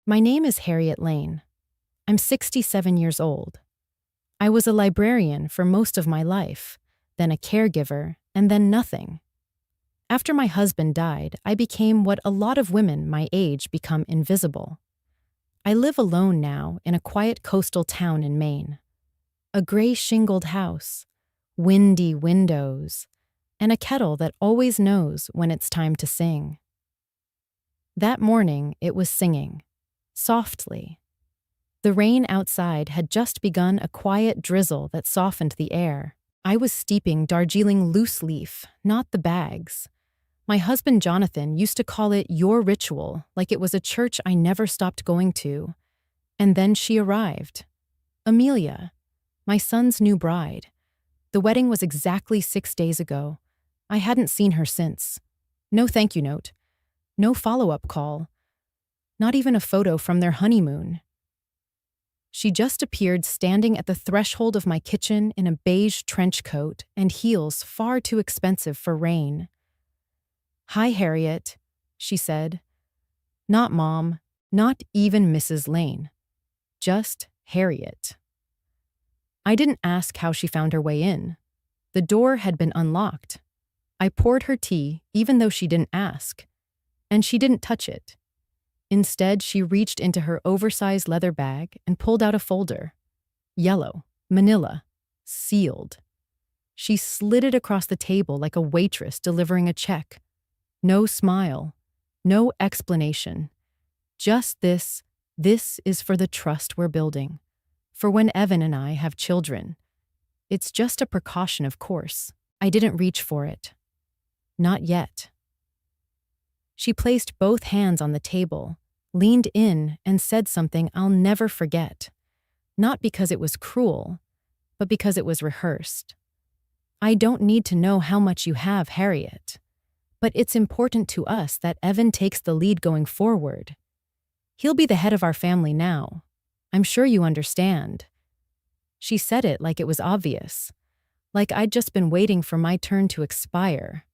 My name is Harriet Lane. I'm 67 years old. I was a librarian for most of my life, then a caregiver, and then nothing. After my husband died, I became what a lot of women my age become: invisible. I live alone now in a quiet coastal town in Maine. A gray shingled house, windy windows, and a kettle that always knows when it's time to sing. That morning, it was singing, softly. The rain outside had just begun, a quiet drizzle that softened the air. I was steeping Darjeeling loose leaf, not the bags. My husband Jonathan used to call it your ritual, like it was a church I never stopped going to. And then she arrived. Amelia, my son's new bride. The wedding was exactly 6 days ago. I hadn't seen her since. No thank you note. No follow-up call. Not even a photo from their honeymoon. She just appeared standing at the threshold of my kitchen in a beige trench coat and heels far too expensive for rain. "Hi, Harriet," she said. Not Mom, not even Mrs. Lane. Just Harriet. I didn't ask how she found her way in. The door had been unlocked. I poured her tea, even though she didn't ask. And she didn't touch it. Instead, she reached into her oversized leather bag and pulled out a folder. Yellow, manila, sealed. She slid it across the table like a waitress delivering a check. No smile, no explanation. Just this is for the trust we're building. For when Evan and I have children. It's just a precaution, of course. I didn't reach for it. Not yet. She placed both hands on the table, leaned in, and said something I'll never forget. Not because it was cruel, but because it was rehearsed. "I don't need to know how much you have, Harriet. But it's important to us that Evan takes the lead going forward. He'll be the head of our family now. I'm sure you understand." She said it like it was obvious, like I'd just been waiting for my turn to expire.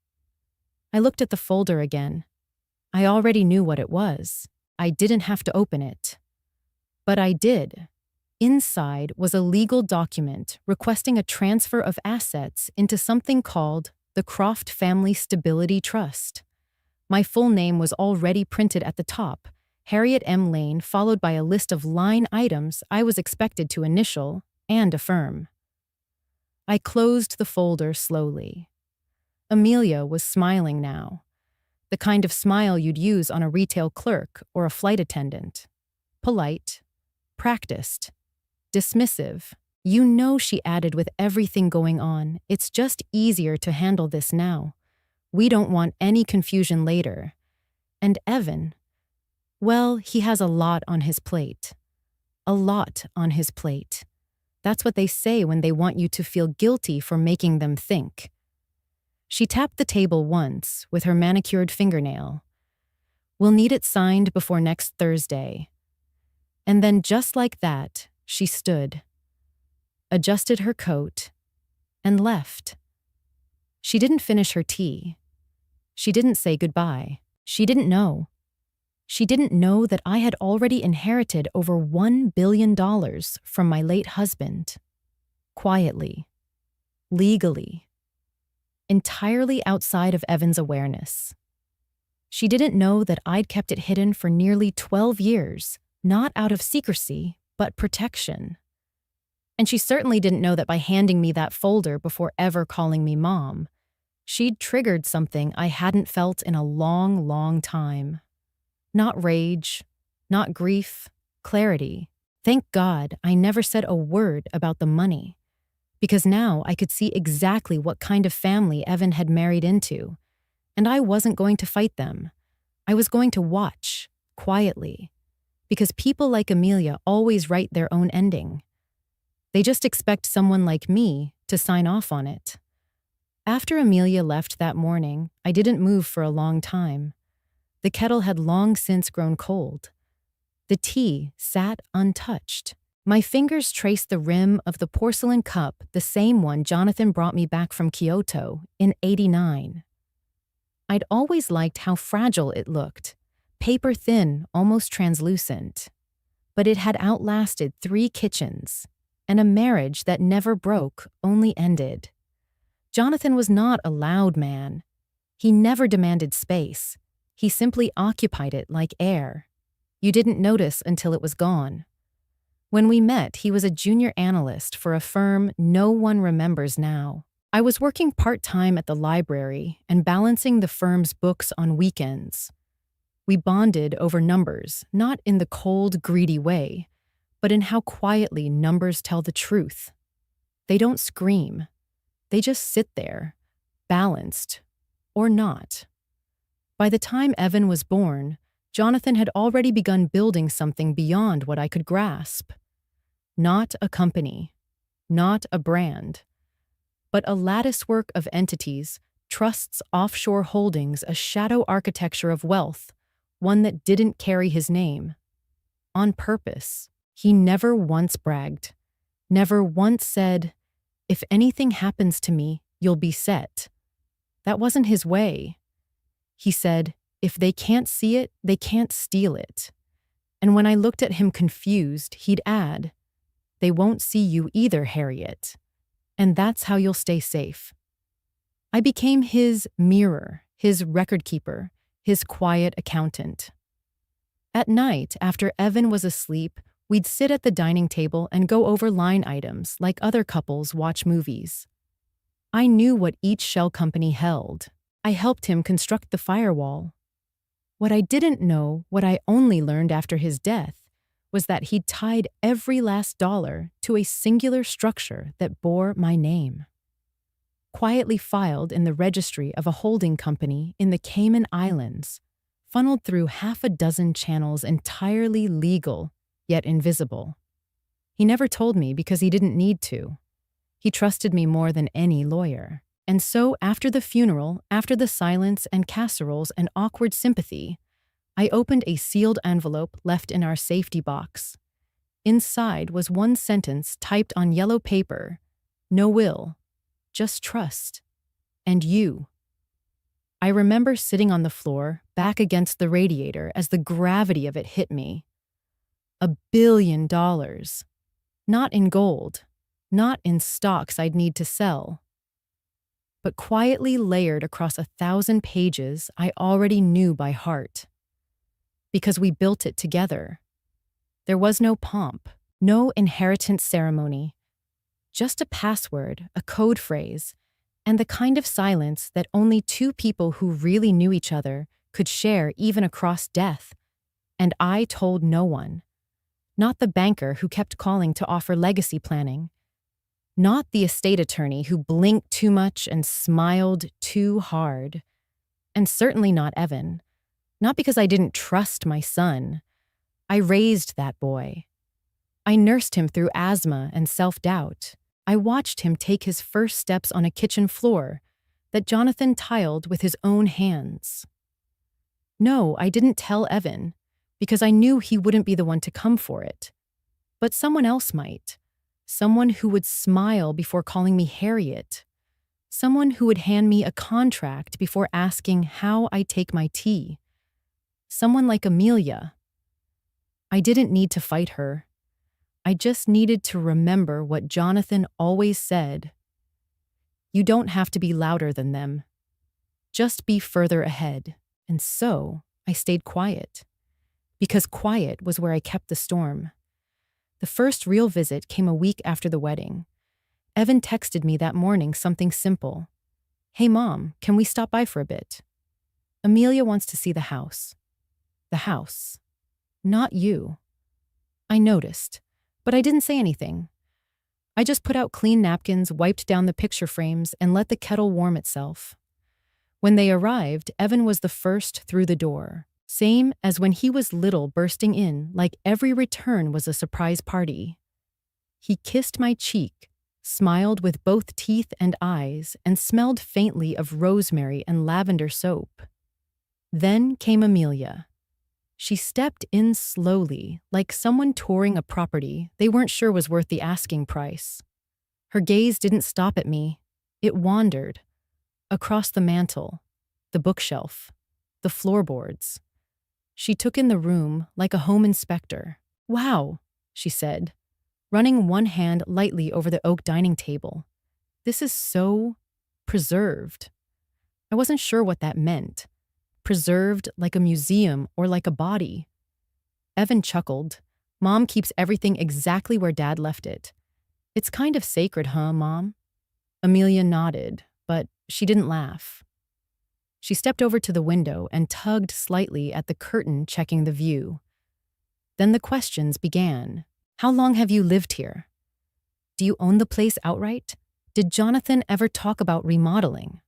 I looked at the folder again. I already knew what it was. I didn't have to open it. But I did. Inside was a legal document requesting a transfer of assets into something called the Croft Family Stability Trust. My full name was already printed at the top, Harriet M. Lane, followed by a list of line items I was expected to initial and affirm. I closed the folder slowly. Amelia was smiling now. The kind of smile you'd use on a retail clerk or a flight attendant. Polite, practiced, dismissive. You know, she added with everything going on, it's just easier to handle this now. We don't want any confusion later. And Evan, well, he has a lot on his plate. A lot on his plate. That's what they say when they want you to feel guilty for making them think. She tapped the table once with her manicured fingernail. "We'll need it signed before next Thursday." And then just like that, she stood, adjusted her coat, and left. She didn't finish her tea. She didn't say goodbye. She didn't know. She didn't know that I had already inherited over $1 billion from my late husband. Quietly. Legally. Entirely outside of Evan's awareness. She didn't know that I'd kept it hidden for nearly 12 years, not out of secrecy, but protection. And she certainly didn't know that by handing me that folder before ever calling me Mom, she'd triggered something I hadn't felt in a long, long time. Not rage, not grief, clarity. Thank God I never said a word about the money. Because now I could see exactly what kind of family Evan had married into, and I wasn't going to fight them. I was going to watch, quietly, because people like Amelia always write their own ending. They just expect someone like me to sign off on it. After Amelia left that morning, I didn't move for a long time. The kettle had long since grown cold. The tea sat untouched. My fingers traced the rim of the porcelain cup, the same one Jonathan brought me back from Kyoto in '89. I'd always liked how fragile it looked, paper thin, almost translucent. But it had outlasted 3 kitchens, and a marriage that never broke, only ended. Jonathan was not a loud man. He never demanded space. He simply occupied it like air. You didn't notice until it was gone. When we met, he was a junior analyst for a firm no one remembers now. I was working part-time at the library and balancing the firm's books on weekends. We bonded over numbers, not in the cold, greedy way, but in how quietly numbers tell the truth. They don't scream. They just sit there, balanced, or not. By the time Evan was born, Jonathan had already begun building something beyond what I could grasp. Not a company, not a brand, but a latticework of entities, trusts, offshore holdings, a shadow architecture of wealth, one that didn't carry his name. On purpose, he never once bragged, never once said, "If anything happens to me, you'll be set." That wasn't his way. He said, "If they can't see it, they can't steal it." And when I looked at him confused, he'd add, "They won't see you either, Harriet. And that's how you'll stay safe." I became his mirror, his record keeper, his quiet accountant. At night, after Evan was asleep, we'd sit at the dining table and go over line items like other couples watch movies. I knew what each shell company held. I helped him construct the firewall. What I didn't know, what I only learned after his death, was that he'd tied every last dollar to a singular structure that bore my name. Quietly filed in the registry of a holding company in the Cayman Islands, funneled through 6 channels entirely legal, yet invisible. He never told me because he didn't need to. He trusted me more than any lawyer. And so, after the funeral, after the silence and casseroles and awkward sympathy, I opened a sealed envelope left in our safety box. Inside was one sentence typed on yellow paper: "No will, just trust. And you." I remember sitting on the floor, back against the radiator, as the gravity of it hit me. $1 billion. Not in gold, not in stocks I'd need to sell, but quietly layered across 1,000 pages I already knew by heart. Because we built it together. There was no pomp, no inheritance ceremony, just a password, a code phrase, and the kind of silence that only 2 people who really knew each other could share even across death. And I told no one. Not the banker who kept calling to offer legacy planning. Not the estate attorney who blinked too much and smiled too hard. And certainly not Evan. Not because I didn't trust my son. I raised that boy. I nursed him through asthma and self-doubt. I watched him take his first steps on a kitchen floor that Jonathan tiled with his own hands. No, I didn't tell Evan, because I knew he wouldn't be the one to come for it. But someone else might. Someone who would smile before calling me Harriet. Someone who would hand me a contract before asking how I take my tea. Someone like Amelia. I didn't need to fight her. I just needed to remember what Jonathan always said. You don't have to be louder than them. Just be further ahead. And so I stayed quiet. Because quiet was where I kept the storm. The first real visit came a week after the wedding. Evan texted me that morning something simple. "Hey Mom, can we stop by for a bit? Amelia wants to see the house." The house. Not you. I noticed, but I didn't say anything. I just put out clean napkins, wiped down the picture frames, and let the kettle warm itself. When they arrived, Evan was the first through the door. Same as when he was little, bursting in like every return was a surprise party. He kissed my cheek, smiled with both teeth and eyes, and smelled faintly of rosemary and lavender soap. Then came Amelia. She stepped in slowly, like someone touring a property they weren't sure was worth the asking price. Her gaze didn't stop at me. It wandered. Across the mantel, the bookshelf, the floorboards. She took in the room like a home inspector. "Wow," she said, running one hand lightly over the oak dining table. "This is so preserved." I wasn't sure what that meant. Preserved like a museum or like a body. Evan chuckled. "Mom keeps everything exactly where Dad left it. It's kind of sacred, huh, Mom?" Amelia nodded, but she didn't laugh. She stepped over to the window and tugged slightly at the curtain, checking the view. Then the questions began. "How long have you lived here? Do you own the place outright? Did Jonathan ever talk about remodeling?"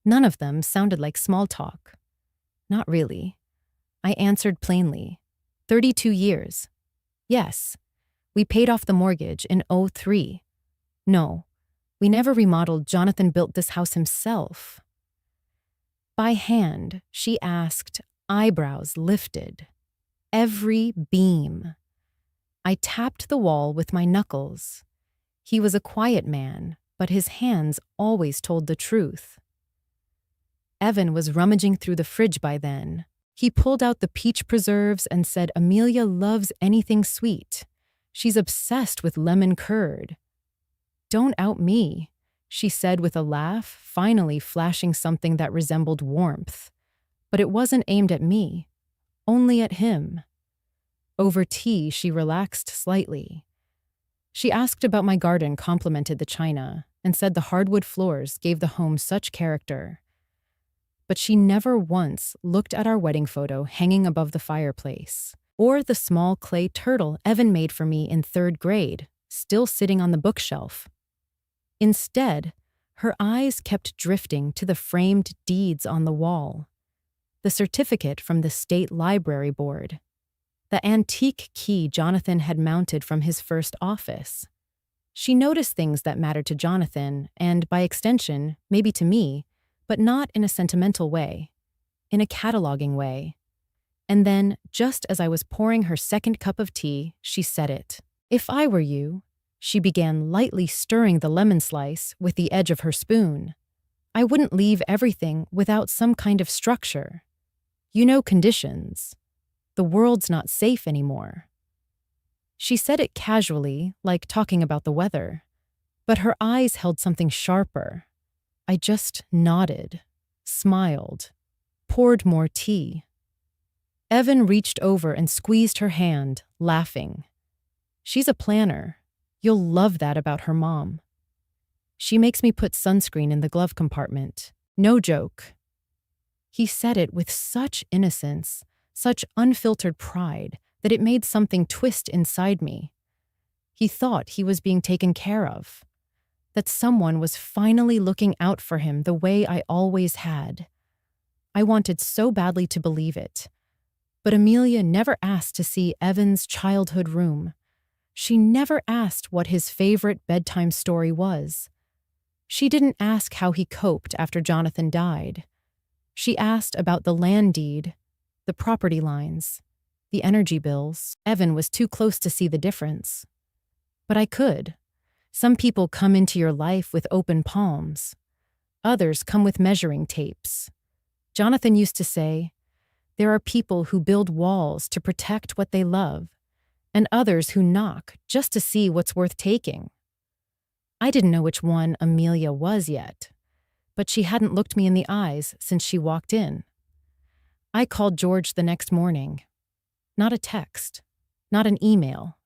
None of them sounded like small talk. "Not really." I answered plainly. 32 years. "Yes. We paid off the mortgage in '03. "No. We never remodeled. Jonathan built this house himself." By hand, she asked, eyebrows lifted. Every beam. I tapped the wall with my knuckles. He was a quiet man, but his hands always told the truth. Evan was rummaging through the fridge by then. He pulled out the peach preserves and said Amelia loves anything sweet. She's obsessed with lemon curd. "Don't out me," she said with a laugh, finally flashing something that resembled warmth. But it wasn't aimed at me, only at him. Over tea, she relaxed slightly. She asked about my garden, complimented the china, and said the hardwood floors gave the home such character. But she never once looked at our wedding photo hanging above the fireplace, or the small clay turtle Evan made for me in 3rd grade, still sitting on the bookshelf. Instead, her eyes kept drifting to the framed deeds on the wall, the certificate from the state library board, the antique key Jonathan had mounted from his first office. She noticed things that mattered to Jonathan, and by extension, maybe to me, but not in a sentimental way, in a cataloging way. And then, just as I was pouring her second cup of tea, she said it. "If I were you," she began lightly stirring the lemon slice with the edge of her spoon, "I wouldn't leave everything without some kind of structure. You know, conditions. The world's not safe anymore." She said it casually, like talking about the weather, but her eyes held something sharper. I just nodded, smiled, poured more tea. Evan reached over and squeezed her hand, laughing. "She's a planner. You'll love that about her mom. She makes me put sunscreen in the glove compartment. No joke." He said it with such innocence, such unfiltered pride, that it made something twist inside me. He thought he was being taken care of, that someone was finally looking out for him the way I always had. I wanted so badly to believe it. But Amelia never asked to see Evan's childhood room. She never asked what his favorite bedtime story was. She didn't ask how he coped after Jonathan died. She asked about the land deed, the property lines, the energy bills. Evan was too close to see the difference. But I could. Some people come into your life with open palms. Others come with measuring tapes. Jonathan used to say, "There are people who build walls to protect what they love, and others who knock just to see what's worth taking." I didn't know which one Amelia was yet, but she hadn't looked me in the eyes since she walked in. I called George the next morning. Not a text, not an email,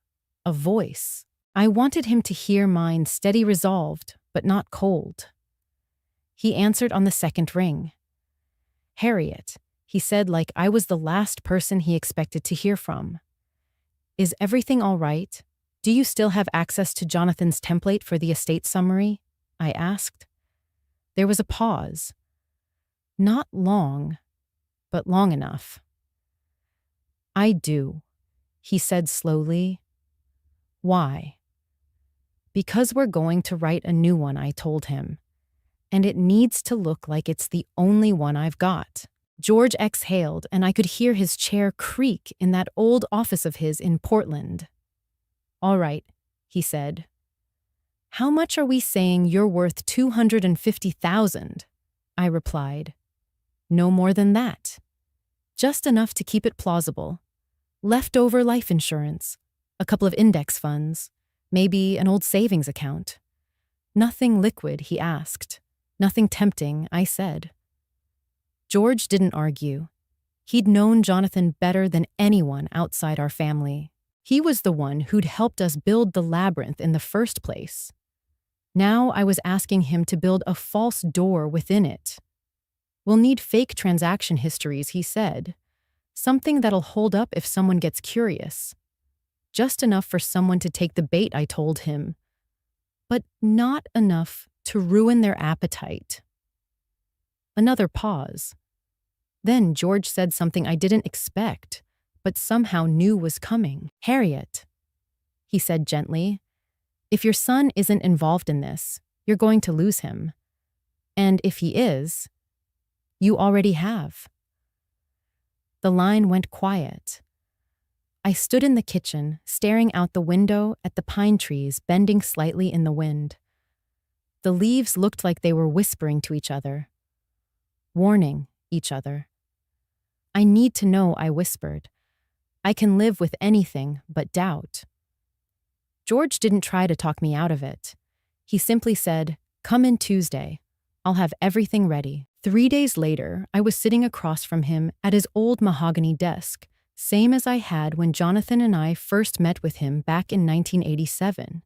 a voice. I wanted him to hear mine steady resolved, but not cold. He answered on the second ring. "Harriet," he said like I was the last person he expected to hear from. "Is everything all right? Do you still have access to Jonathan's template for the estate summary?" I asked. There was a pause. Not long, but long enough. "I do," he said slowly. "Why?" "Because we're going to write a new one," I told him. "And it needs to look like it's the only one I've got." George exhaled, and I could hear his chair creak in that old office of his in Portland. "All right," he said. "How much are we saying you're worth $250,000? I replied. "No more than that." Just enough to keep it plausible. Leftover life insurance, a couple of index funds, maybe an old savings account. Nothing liquid, he asked. Nothing tempting, I said. George didn't argue. He'd known Jonathan better than anyone outside our family. He was the one who'd helped us build the labyrinth in the first place. Now I was asking him to build a false door within it. We'll need fake transaction histories, he said. Something that'll hold up if someone gets curious. Just enough for someone to take the bait, I told him. But not enough to ruin their appetite. Another pause. Then George said something I didn't expect, but somehow knew was coming. Harriet, he said gently, if your son isn't involved in this, you're going to lose him. And if he is, you already have. The line went quiet. I stood in the kitchen, staring out the window at the pine trees bending slightly in the wind. The leaves looked like they were whispering to each other, warning each other. I need to know, I whispered. I can live with anything but doubt. George didn't try to talk me out of it. He simply said, "Come in Tuesday. I'll have everything ready." 3 days later, I was sitting across from him at his old mahogany desk, same as I had when Jonathan and I first met with him back in 1987.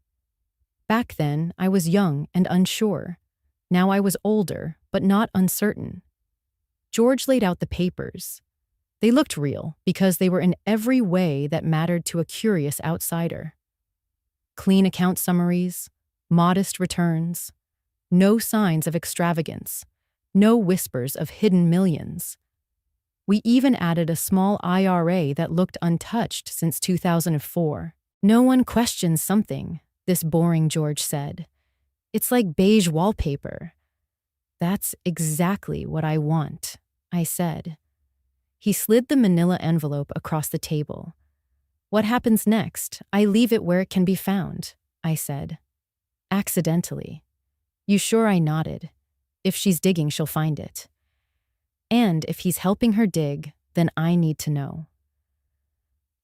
Back then, I was young and unsure. Now I was older, but not uncertain. George laid out the papers. They looked real because they were in every way that mattered to a curious outsider. Clean account summaries, modest returns, no signs of extravagance, no whispers of hidden millions. We even added a small IRA that looked untouched since 2004. No one questions something, this boring George said. It's like beige wallpaper. That's exactly what I want, I said. He slid the manila envelope across the table. What happens next? I leave it where it can be found, I said. Accidentally. You sure? I nodded. If she's digging, she'll find it. And if he's helping her dig, then I need to know.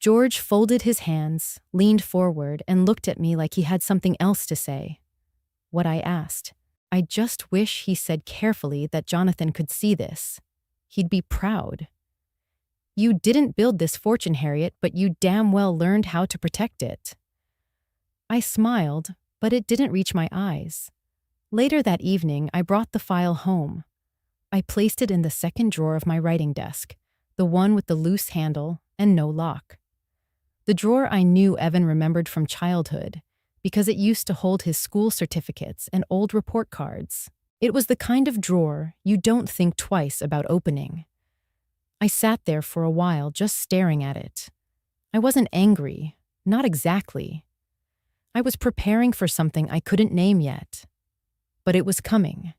George folded his hands, leaned forward, and looked at me like he had something else to say. What I asked. I just wish he said carefully that Jonathan could see this. He'd be proud. You didn't build this fortune, Harriet, but you damn well learned how to protect it. I smiled, but it didn't reach my eyes. Later that evening, I brought the file home. I placed it in the second drawer of my writing desk, the one with the loose handle and no lock. The drawer I knew Evan remembered from childhood, because it used to hold his school certificates and old report cards. It was the kind of drawer you don't think twice about opening. I sat there for a while just staring at it. I wasn't angry, not exactly. I was preparing for something I couldn't name yet. But it was coming.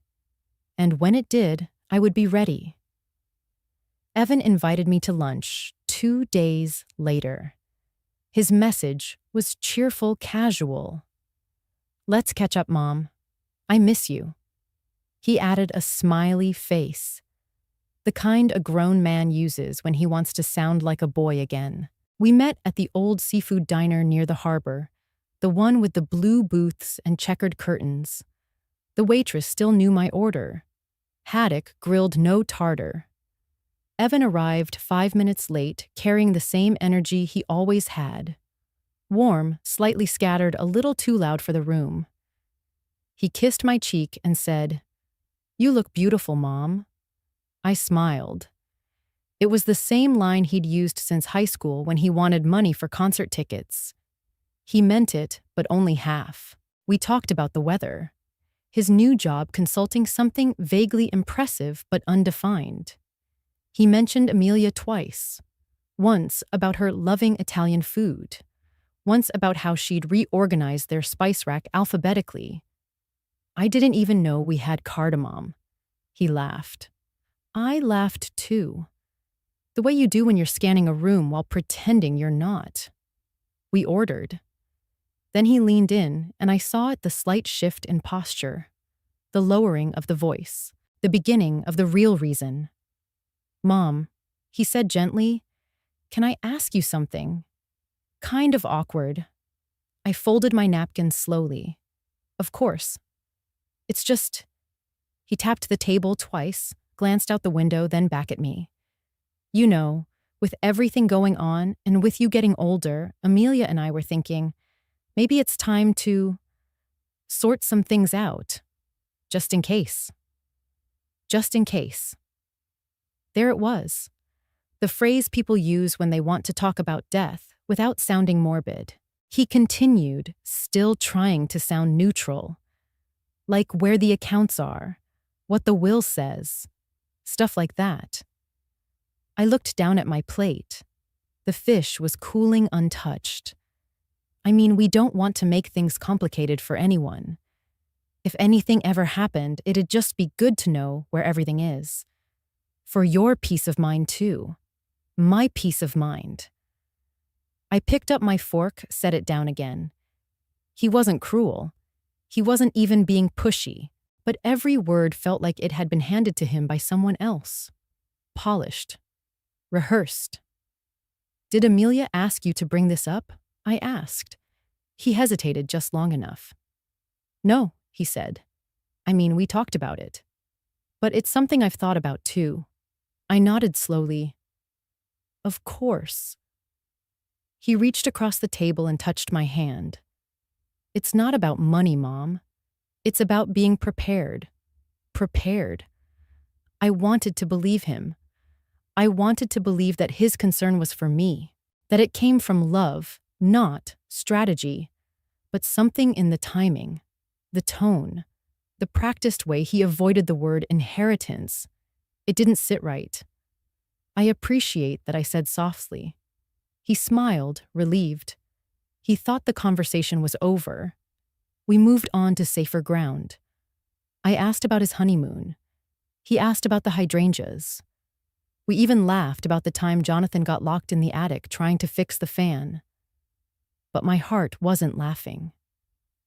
And when it did, I would be ready. Evan invited me to lunch 2 days later. His message was cheerful, casual. Let's catch up, Mom. I miss you. He added a smiley face. The kind a grown man uses when he wants to sound like a boy again. We met at the old seafood diner near the harbor, the one with the blue booths and checkered curtains. The waitress still knew my order. Haddock grilled no tartar. Evan arrived 5 minutes late, carrying the same energy he always had. Warm, slightly scattered, a little too loud for the room. He kissed my cheek and said, "You look beautiful, Mom." I smiled. It was the same line he'd used since high school when he wanted money for concert tickets. He meant it, but only half. We talked about the weather. His new job consulting something vaguely impressive but undefined. He mentioned Amelia twice. Once about her loving Italian food. Once about how she'd reorganized their spice rack alphabetically. I didn't even know we had cardamom. He laughed. I laughed too. The way you do when you're scanning a room while pretending you're not. We ordered. Then he leaned in, and I saw it, the slight shift in posture, the lowering of the voice, the beginning of the real reason. "Mom," He said gently, "Can I ask you something?" Kind of awkward. I folded my napkin slowly. "Of course. It's just—" He tapped the table twice, glanced out the window, then back at me. "You know, with everything going on and with you getting older, Amelia and I were thinking, maybe it's time to sort some things out. Just in case." Just in case. There it was. The phrase people use when they want to talk about death without sounding morbid. He continued, still trying to sound neutral. Like where the accounts are, what the will says, stuff like that. I looked down at my plate. The fish was cooling untouched. I mean, we don't want to make things complicated for anyone. If anything ever happened, it'd just be good to know where everything is. For your peace of mind, too. My peace of mind. I picked up my fork, set it down again. He wasn't cruel. He wasn't even being pushy, but every word felt like it had been handed to him by someone else. Polished. Rehearsed. "Did Amelia ask you to bring this up?" I asked. He hesitated just long enough. "No," he said. "I mean, we talked about it. But it's something I've thought about too." I nodded slowly. "Of course." He reached across the table and touched my hand. "It's not about money, Mom. It's about being prepared." Prepared. I wanted to believe him. I wanted to believe that his concern was for me, that it came from love, not strategy, but something in the timing, the tone, the practiced way he avoided the word inheritance. It didn't sit right. I appreciate that I said softly. He smiled, relieved. He thought the conversation was over. We moved on to safer ground. I asked about his honeymoon. He asked about the hydrangeas. We even laughed about the time Jonathan got locked in the attic trying to fix the fan. But my heart wasn't laughing.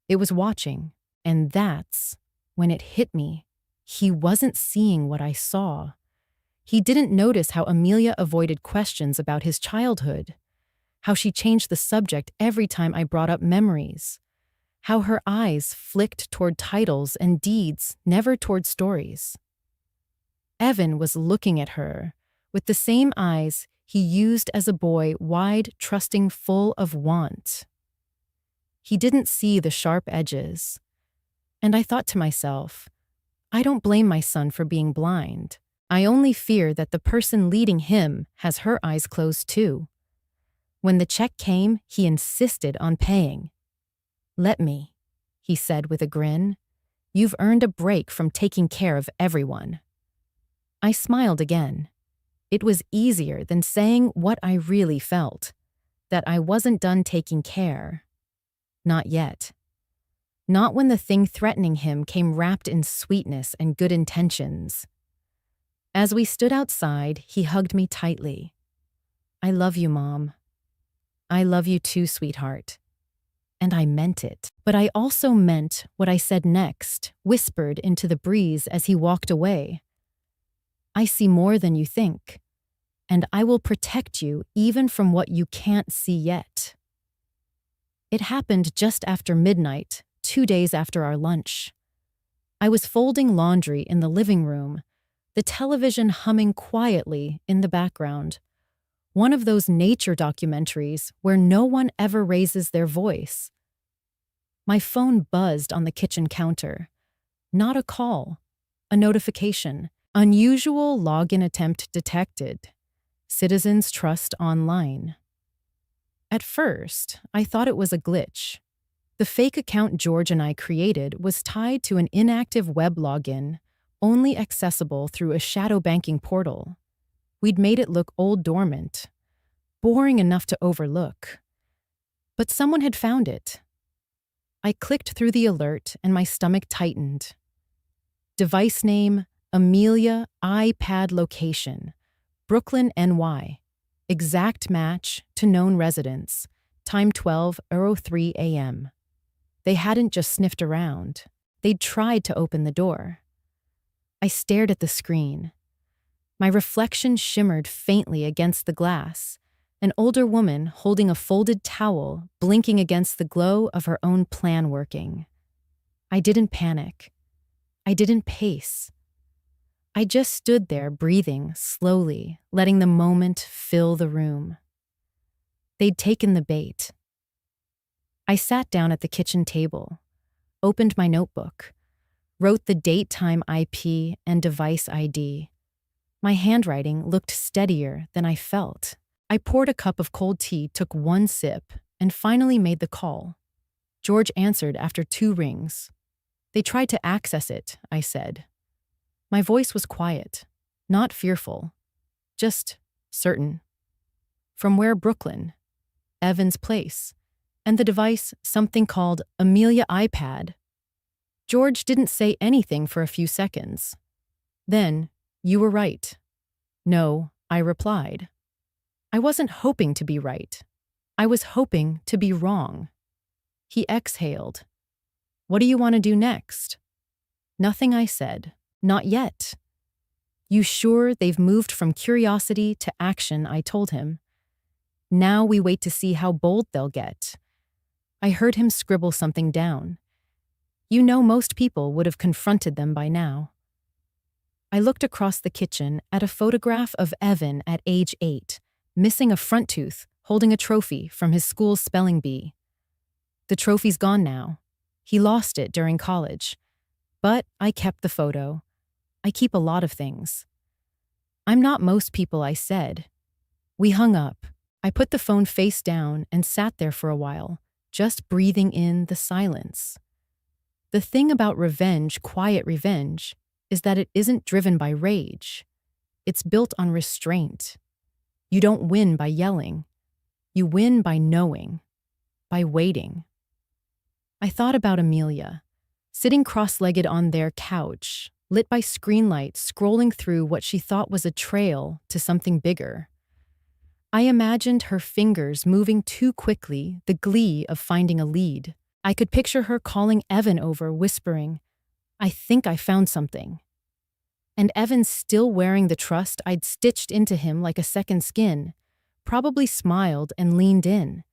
It was watching, and that's when it hit me. He wasn't seeing what I saw. He didn't notice how Amelia avoided questions about his childhood, how she changed the subject every time I brought up memories, how her eyes flicked toward titles and deeds, never toward stories. Evan was looking at her with the same eyes he used as a boy, wide, trusting, full of want. He didn't see the sharp edges. And I thought to myself, I don't blame my son for being blind. I only fear that the person leading him has her eyes closed too. When the check came, he insisted on paying. "Let me," he said with a grin. "You've earned a break from taking care of everyone." I smiled again. It was easier than saying what I really felt, that I wasn't done taking care. Not yet. Not when the thing threatening him came wrapped in sweetness and good intentions. As we stood outside, he hugged me tightly. "I love you, Mom. I love you too, sweetheart." And I meant it. But I also meant what I said next, whispered into the breeze as he walked away. "I see more than you think, and I will protect you even from what you can't see yet." It happened just after midnight, 2 days after our lunch. I was folding laundry in the living room, the television humming quietly in the background. One of those nature documentaries where no one ever raises their voice. My phone buzzed on the kitchen counter. Not a call, a notification. Unusual login attempt detected. Citizens Trust Online. At first, I thought it was a glitch. The fake account George and I created was tied to an inactive web login, only accessible through a shadow banking portal. We'd made it look old dormant, boring enough to overlook. But someone had found it. I clicked through the alert and my stomach tightened. Device name, Amelia, iPad location, Brooklyn, NY. Exact match to known residence, time 12:03 a.m. They hadn't just sniffed around. They'd tried to open the door. I stared at the screen. My reflection shimmered faintly against the glass, an older woman holding a folded towel blinking against the glow of her own plan working. I didn't panic. I didn't pace. I just stood there breathing slowly, letting the moment fill the room. They'd taken the bait. I sat down at the kitchen table, opened my notebook, wrote the date, time, IP, and device ID. My handwriting looked steadier than I felt. I poured a cup of cold tea, took one sip, and finally made the call. George answered after 2 rings. "They tried to access it," I said. My voice was quiet, not fearful, just certain. "From where?" "Brooklyn. Evans Place. And the device, something called Amelia iPad." George didn't say anything for a few seconds. Then, "You were right." "No," I replied. I wasn't hoping to be right. I was hoping to be wrong. He exhaled. "What do you want to do next?" "Nothing," I said. "Not yet." "You sure they've moved from curiosity to action?" I told him. "Now we wait to see how bold they'll get." I heard him scribble something down. "You know, most people would have confronted them by now." I looked across the kitchen at a photograph of Evan at age 8, missing a front tooth, holding a trophy from his school's spelling bee. The trophy's gone now. He lost it during college. But I kept the photo. I keep a lot of things. "I'm not most people," I said. We hung up. I put the phone face down and sat there for a while, just breathing in the silence. The thing about revenge, quiet revenge, is that it isn't driven by rage. It's built on restraint. You don't win by yelling. You win by knowing, by waiting. I thought about Amelia, sitting cross-legged on their couch, lit by screen light, scrolling through what she thought was a trail to something bigger. I imagined her fingers moving too quickly, the glee of finding a lead. I could picture her calling Evan over, whispering, "I think I found something." And Evan, still wearing the trust I'd stitched into him like a second skin, probably smiled and leaned in.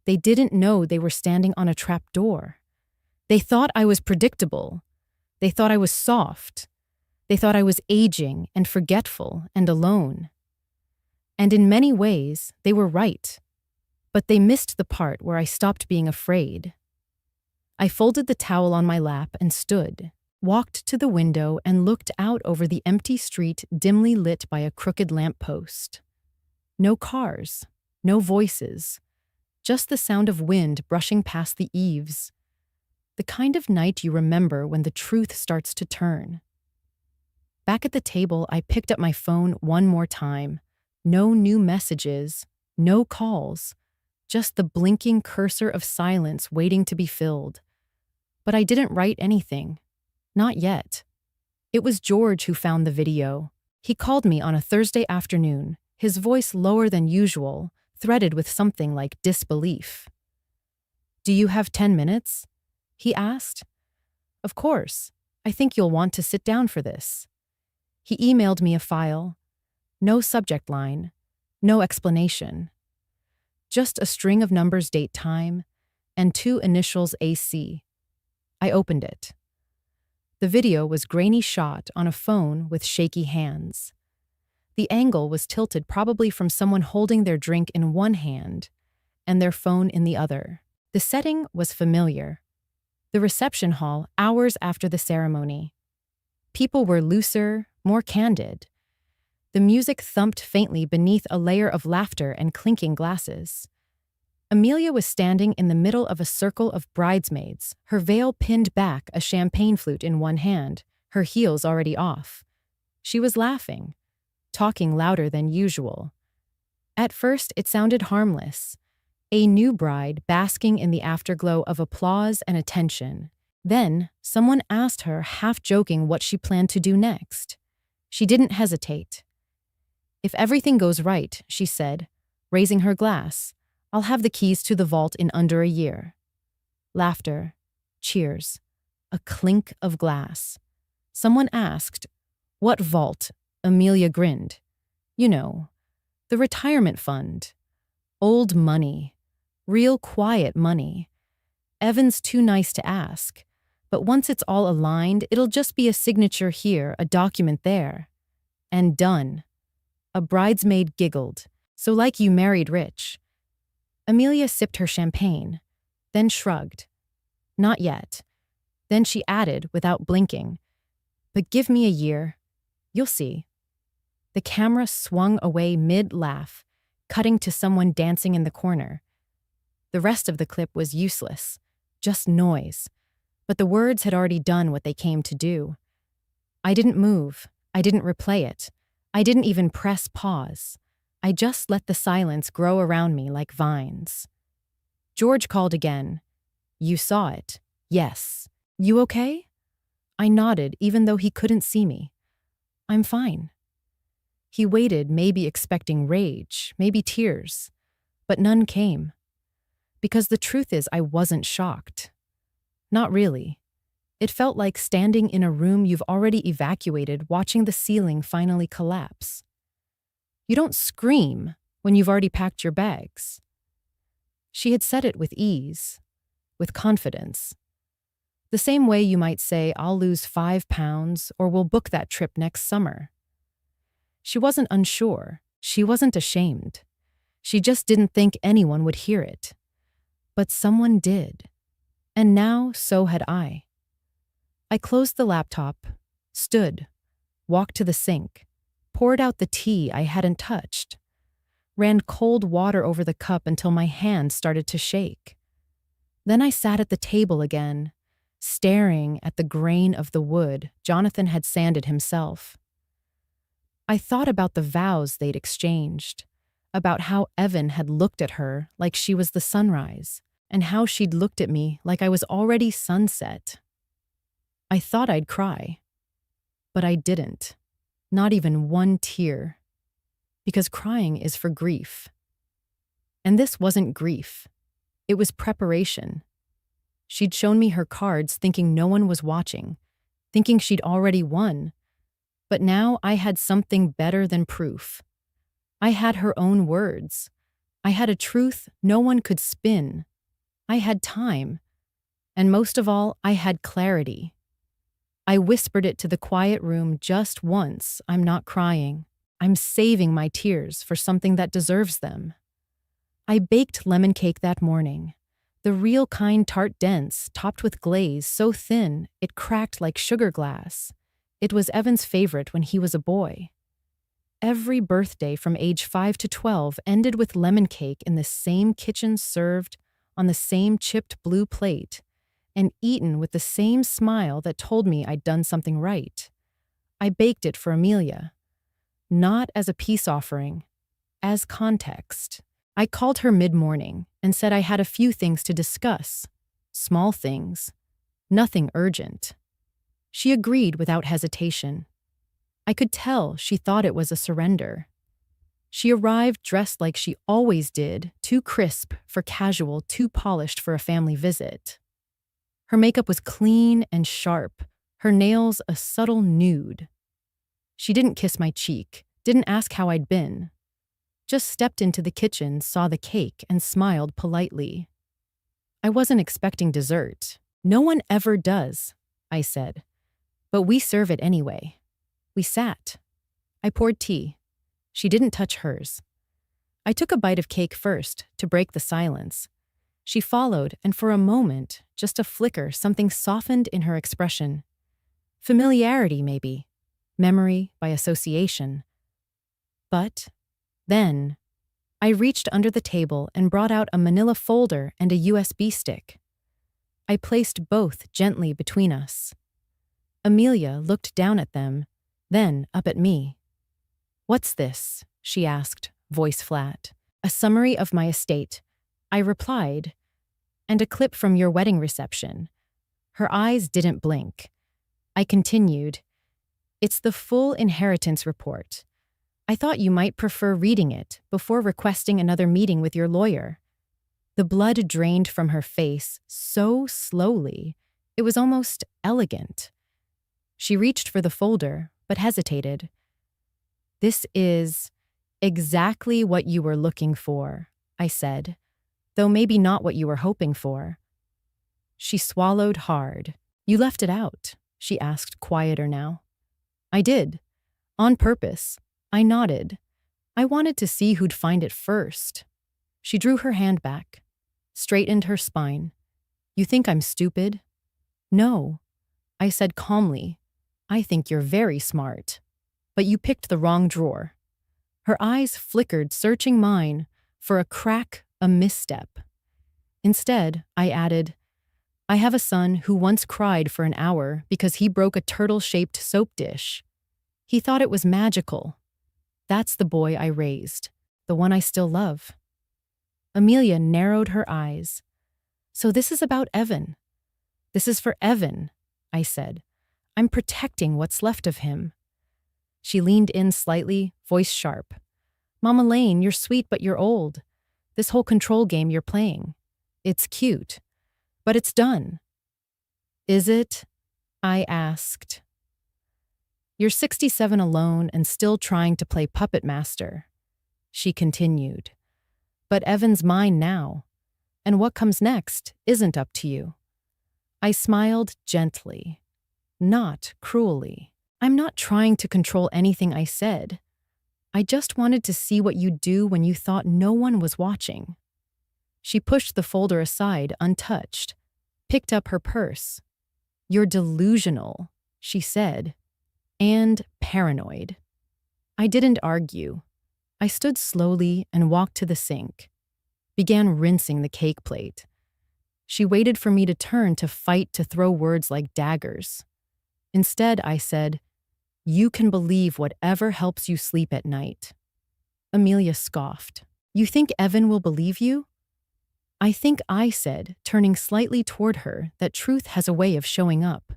They didn't know they were standing on a trap door. They thought I was predictable. They thought I was soft. They thought I was aging and forgetful and alone. And in many ways, they were right. But they missed the part where I stopped being afraid. I folded the towel on my lap and stood, walked to the window and looked out over the empty street dimly lit by a crooked lamppost. No cars, no voices, just the sound of wind brushing past the eaves. The kind of night you remember when the truth starts to turn. Back at the table, I picked up my phone one more time. No new messages, no calls, just the blinking cursor of silence waiting to be filled. But I didn't write anything. Not yet. It was George who found the video. He called me on a Thursday afternoon, his voice lower than usual, threaded with something like disbelief. "Do you have 10 minutes?" he asked. "Of course. I think you'll want to sit down for this." He emailed me a file. No subject line. No explanation. Just a string of numbers, date, time, and 2 initials, AC. I opened it. The video was grainy shot on a phone with shaky hands. The angle was tilted, probably from someone holding their drink in one hand and their phone in the other. The setting was familiar. The reception hall, hours after the ceremony. People were looser, more candid. The music thumped faintly beneath a layer of laughter and clinking glasses. Amelia was standing in the middle of a circle of bridesmaids, her veil pinned back, a champagne flute in one hand, her heels already off. She was laughing, talking louder than usual. At first, it sounded harmless. A new bride basking in the afterglow of applause and attention. Then, someone asked her, half joking, what she planned to do next. She didn't hesitate. "If everything goes right," she said, raising her glass, "I'll have the keys to the vault in under a year." Laughter. Cheers. A clink of glass. Someone asked, "What vault?" Amelia grinned. You know, the retirement fund. Old money. Real quiet money. Evan's too nice to ask. But once it's all aligned, it'll just be a signature here, a document there. And done. A bridesmaid giggled. So like you married rich. Amelia sipped her champagne, then shrugged. Not yet. Then she added, without blinking, but give me a year. You'll see. The camera swung away mid-laugh, cutting to someone dancing in the corner. The rest of the clip was useless, just noise. But the words had already done what they came to do. I didn't move. I didn't replay it. I didn't even press pause. I just let the silence grow around me like vines. George called again. You saw it. Yes. You okay? I nodded, even though he couldn't see me. I'm fine. He waited, maybe expecting rage, maybe tears. But none came. Because the truth is, I wasn't shocked. Not really. It felt like standing in a room you've already evacuated, watching the ceiling finally collapse. You don't scream when you've already packed your bags. She had said it with ease, with confidence. The same way you might say, I'll lose 5 pounds or we'll book that trip next summer. She wasn't unsure. She wasn't ashamed. She just didn't think anyone would hear it. But someone did. And now so had I. I closed the laptop, stood, walked to the sink, poured out the tea I hadn't touched, ran cold water over the cup until my hand started to shake. Then I sat at the table again, staring at the grain of the wood Jonathan had sanded himself. I thought about the vows they'd exchanged, about how Evan had looked at her like she was the sunrise, and how she'd looked at me like I was already sunset. I thought I'd cry, but I didn't. Not even one tear. Because crying is for grief. And this wasn't grief. It was preparation. She'd shown me her cards thinking no one was watching, thinking she'd already won. But now I had something better than proof. I had her own words. I had a truth no one could spin. I had time. And most of all, I had clarity. I whispered it to the quiet room just once. I'm not crying. I'm saving my tears for something that deserves them. I baked lemon cake that morning. The real kind tart dense, topped with glaze so thin it cracked like sugar glass. It was Evan's favorite when he was a boy. Every birthday from age 5 to 12 ended with lemon cake in the same kitchen served on the same chipped blue plate and eaten with the same smile that told me I'd done something right. I baked it for Amelia. Not as a peace offering, as context. I called her mid-morning and said I had a few things to discuss. Small things. Nothing urgent. She agreed without hesitation. I could tell she thought it was a surrender. She arrived dressed like she always did, too crisp for casual, too polished for a family visit. Her makeup was clean and sharp, her nails a subtle nude. She didn't kiss my cheek, didn't ask how I'd been. Just stepped into the kitchen, saw the cake, and smiled politely. I wasn't expecting dessert. No one ever does, I said. But we serve it anyway. We sat. I poured tea. She didn't touch hers. I took a bite of cake first, to break the silence. She followed, and for a moment, just a flicker, something softened in her expression. Familiarity, maybe. Memory by association. But then, I reached under the table and brought out a manila folder and a USB stick. I placed both gently between us. Amelia looked down at them, then up at me. What's this? She asked, voice flat. A summary of my estate. I replied, and a clip from your wedding reception. Her eyes didn't blink. I continued, it's the full inheritance report. I thought you might prefer reading it before requesting another meeting with your lawyer. The blood drained from her face so slowly, it was almost elegant. She reached for the folder, but hesitated. This is exactly what you were looking for, I said, though maybe not what you were hoping for. She swallowed hard. You left it out, she asked, quieter now. I did. On purpose. I nodded. I wanted to see who'd find it first. She drew her hand back, straightened her spine. You think I'm stupid? No, I said calmly. I think you're very smart. But you picked the wrong drawer. Her eyes flickered, searching mine for a crack, a misstep. Instead, I added, I have a son who once cried for an hour because he broke a turtle-shaped soap dish. He thought it was magical. That's the boy I raised, the one I still love. Amelia narrowed her eyes. So this is about Evan. This is for Evan, I said. I'm protecting what's left of him. She leaned in slightly, voice sharp. Mama Lane, you're sweet, but you're old. This whole control game you're playing. It's cute, but it's done. Is it? I asked. You're 67 alone and still trying to play puppet master, she continued. But Evan's mine now, and what comes next isn't up to you. I smiled gently, not cruelly. I'm not trying to control anything I said. I just wanted to see what you'd do when you thought no one was watching. She pushed the folder aside, untouched, picked up her purse. You're delusional, she said, and paranoid. I didn't argue. I stood slowly and walked to the sink, began rinsing the cake plate. She waited for me to turn to fight to throw words like daggers. Instead, I said, you can believe whatever helps you sleep at night. Amelia scoffed. You think Evan will believe you? I think I said, turning slightly toward her, that truth has a way of showing up,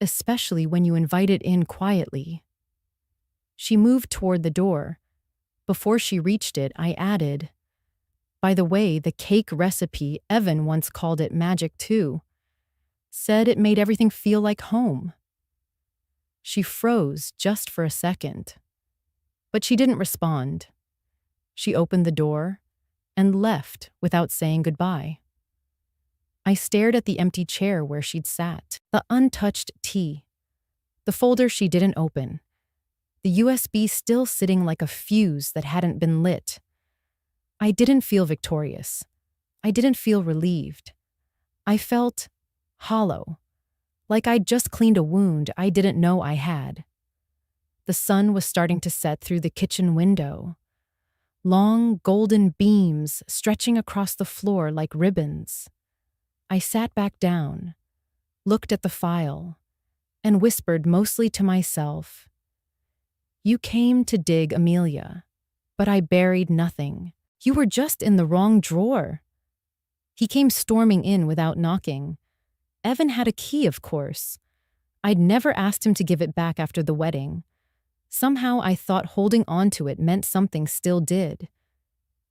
especially when you invite it in quietly. She moved toward the door. Before she reached it, I added, by the way, the cake recipe, Evan once called it magic too. Said it made everything feel like home. She froze just for a second, but she didn't respond. She opened the door and left without saying goodbye. I stared at the empty chair where she'd sat, the untouched tea, the folder she didn't open, the USB still sitting like a fuse that hadn't been lit. I didn't feel victorious. I didn't feel relieved. I felt hollow, like I'd just cleaned a wound I didn't know I had. The sun was starting to set through the kitchen window, long golden beams stretching across the floor like ribbons. I sat back down, looked at the file, and whispered mostly to myself, you came to dig Amelia, but I buried nothing. You were just in the wrong drawer. He came storming in without knocking. Evan had a key, of course. I'd never asked him to give it back after the wedding. Somehow I thought holding on to it meant something still did.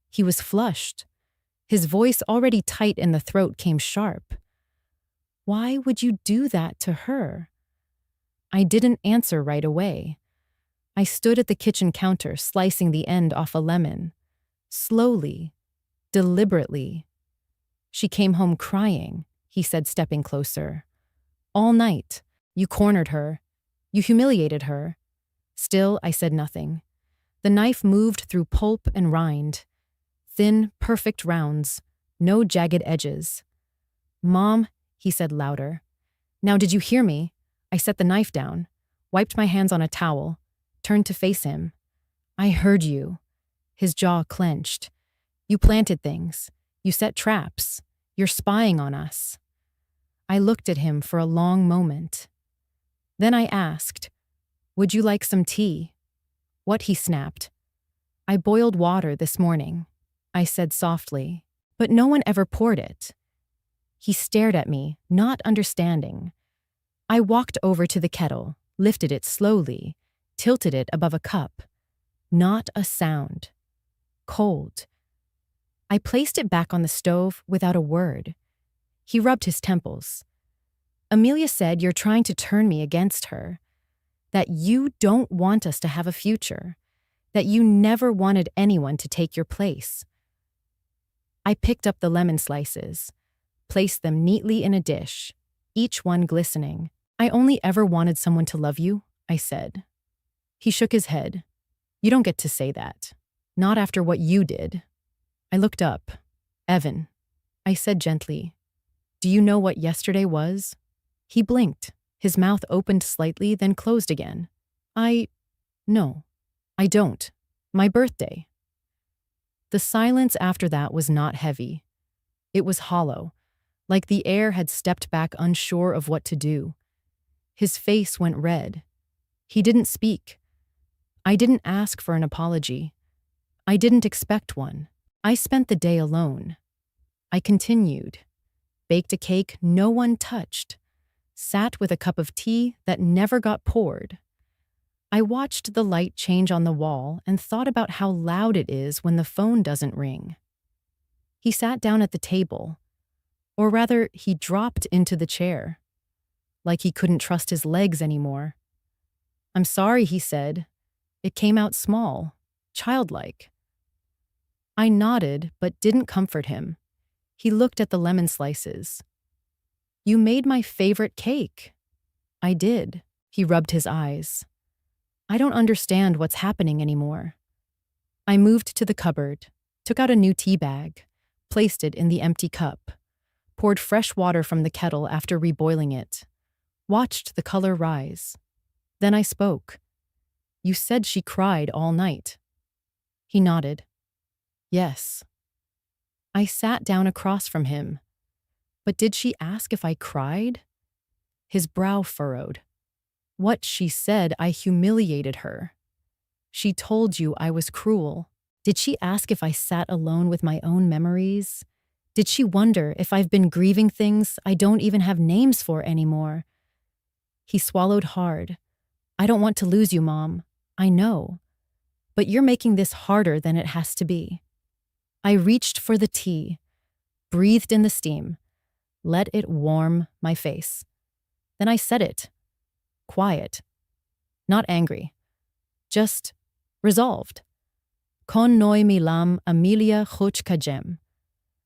He was flushed. His voice, already tight in the throat, came sharp. Why would you do that to her? I didn't answer right away. I stood at the kitchen counter, slicing the end off a lemon. Slowly, deliberately. She came home crying, he said, stepping closer. All night. You cornered her. You humiliated her. Still, I said nothing. The knife moved through pulp and rind. Thin, perfect rounds. No jagged edges. Mom, he said louder. Now did you hear me? I set the knife down, wiped my hands on a towel, turned to face him. I heard you. His jaw clenched. You planted things. You set traps. You're spying on us. I looked at him for a long moment. Then I asked, would you like some tea? What? He snapped. I boiled water this morning, I said softly, but no one ever poured it. He stared at me, not understanding. I walked over to the kettle, lifted it slowly, tilted it above a cup. Not a sound. Cold. I placed it back on the stove without a word. He rubbed his temples. Amelia said you're trying to turn me against her, that you don't want us to have a future, that you never wanted anyone to take your place. I picked up the lemon slices, placed them neatly in a dish, each one glistening. I only ever wanted someone to love you, I said. He shook his head. You don't get to say that. Not after what you did. I looked up. Evan, I said gently, do you know what yesterday was? He blinked. His mouth opened slightly, then closed again. No, I don't. My birthday. The silence after that was not heavy. It was hollow, like the air had stepped back unsure of what to do. His face went red. He didn't speak. I didn't ask for an apology. I didn't expect one. I spent the day alone. I continued, baked a cake no one touched, sat with a cup of tea that never got poured. I watched the light change on the wall and thought about how loud it is when the phone doesn't ring. He sat down at the table, or rather, he dropped into the chair, like he couldn't trust his legs anymore. I'm sorry, he said. It came out small, childlike. I nodded, but didn't comfort him. He looked at the lemon slices. You made my favorite cake. I did. He rubbed his eyes. I don't understand what's happening anymore. I moved to the cupboard, took out a new tea bag, placed it in the empty cup, poured fresh water from the kettle after reboiling it, watched the color rise. Then I spoke. You said she cried all night. He nodded. Yes. I sat down across from him. But did she ask if I cried? His brow furrowed. What she said, I humiliated her. She told you I was cruel. Did she ask if I sat alone with my own memories? Did she wonder if I've been grieving things I don't even have names for anymore? He swallowed hard. I don't want to lose you, Mom. I know. But you're making this harder than it has to be. I reached for the tea, breathed in the steam, let it warm my face. Then I said it. Quiet. Not angry. Just resolved. Kon noi mi lam Amelia chuch kajem.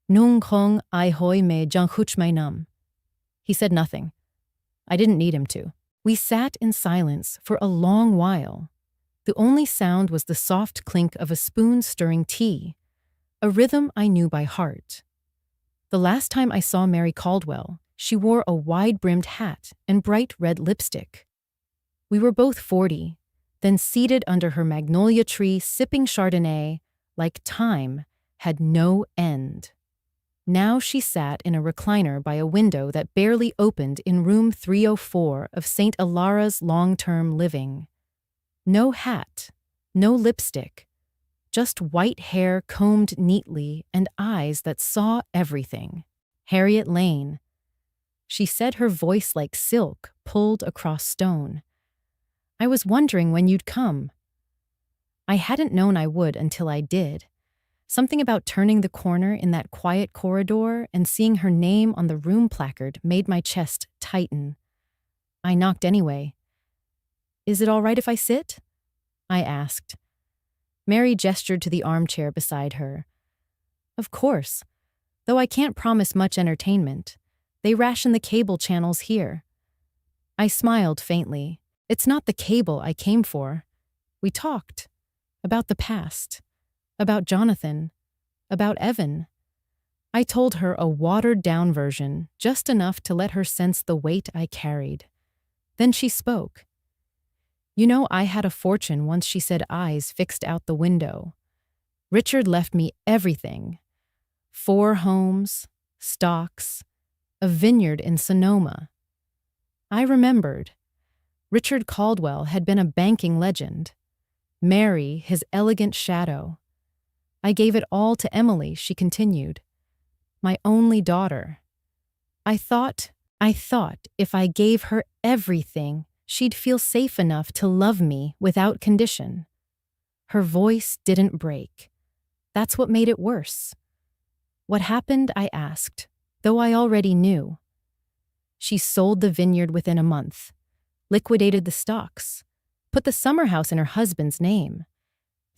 Nung kong I hoi me jang chuch mai nam. He said nothing. I didn't need him to. We sat in silence for a long while. The only sound was the soft clink of a spoon stirring tea, a rhythm I knew by heart. The last time I saw Mary Caldwell, she wore a wide-brimmed hat and bright red lipstick. We were both 40, then seated under her magnolia tree sipping Chardonnay like time had no end. Now she sat in a recliner by a window that barely opened in room 304 of St. Ilara's long-term living. No hat, no lipstick, just white hair combed neatly and eyes that saw everything. Harriet Lane. She said, her voice like silk pulled across stone. I was wondering when you'd come. I hadn't known I would until I did. Something about turning the corner in that quiet corridor and seeing her name on the room placard made my chest tighten. I knocked anyway. Is it all right if I sit? I asked. Mary gestured to the armchair beside her. Of course, though I can't promise much entertainment. They ration the cable channels here. I smiled faintly. It's not the cable I came for. We talked. About the past. About Jonathan. About Evan. I told her a watered-down version, just enough to let her sense the weight I carried. Then she spoke. You know, I had a fortune once, she said, eyes fixed out the window. Richard left me everything. 4 homes, stocks, a vineyard in Sonoma. I remembered. Richard Caldwell had been a banking legend. Mary, his elegant shadow. I gave it all to Emily, she continued. My only daughter. I thought if I gave her everything, she'd feel safe enough to love me without condition. Her voice didn't break. That's what made it worse. What happened, I asked, though I already knew. She sold the vineyard within a month, liquidated the stocks, put the summer house in her husband's name,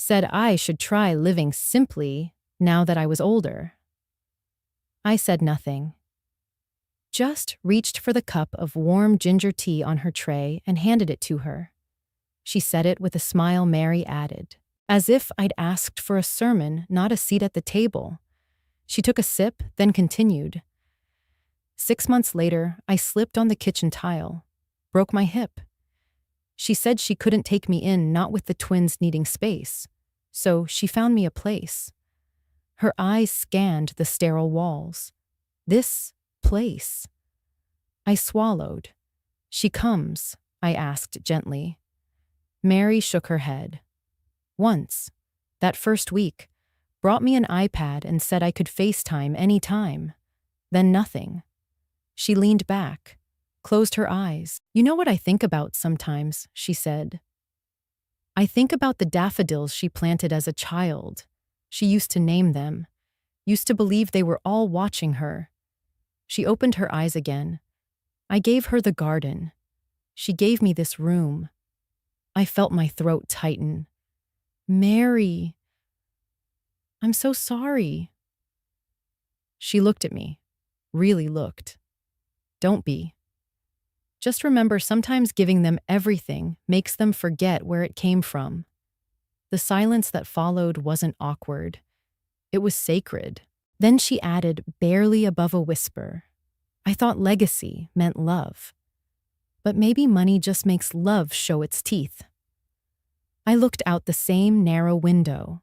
said I should try living simply now that I was older. I said nothing. Just reached for the cup of warm ginger tea on her tray and handed it to her. She said it with a smile Mary added, as if I'd asked for a sermon, not a seat at the table. She took a sip, then continued. 6 months later, I slipped on the kitchen tile, broke my hip. She said she couldn't take me in, not with the twins needing space, so she found me a place. Her eyes scanned the sterile walls. This place. I swallowed. She comes, I asked gently. Mary shook her head. Once, that first week, brought me an iPad and said I could FaceTime any time. Then nothing. She leaned back, closed her eyes. You know what I think about sometimes, she said. I think about the daffodils she planted as a child. She used to name them, used to believe they were all watching her. She opened her eyes again. I gave her the garden. She gave me this room. I felt my throat tighten. Mary, I'm so sorry. She looked at me, really looked. Don't be. Just remember, sometimes giving them everything makes them forget where it came from. The silence that followed wasn't awkward. It was sacred. Then she added, barely above a whisper, I thought legacy meant love. But maybe money just makes love show its teeth. I looked out the same narrow window.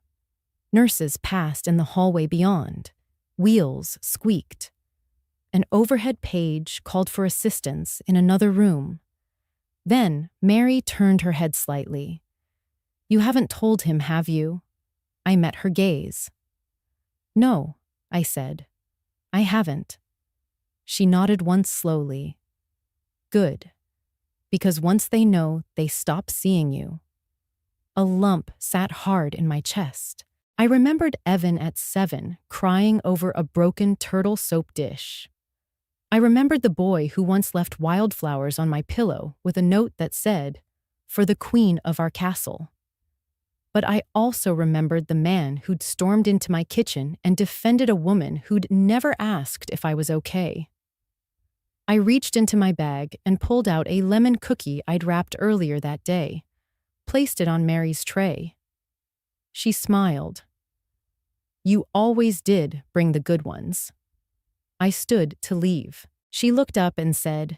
Nurses passed in the hallway beyond. Wheels squeaked. An overhead page called for assistance in another room. Then Mary turned her head slightly. You haven't told him, have you? I met her gaze. No, I said. I haven't. She nodded once slowly. Good. Because once they know, they stop seeing you. A lump sat hard in my chest. I remembered Evan at 7 crying over a broken turtle soap dish. I remembered the boy who once left wildflowers on my pillow with a note that said, for the queen of our castle. But I also remembered the man who'd stormed into my kitchen and defended a woman who'd never asked if I was okay. I reached into my bag and pulled out a lemon cookie I'd wrapped earlier that day, placed it on Mary's tray. She smiled. You always did bring the good ones. I stood to leave. She looked up and said,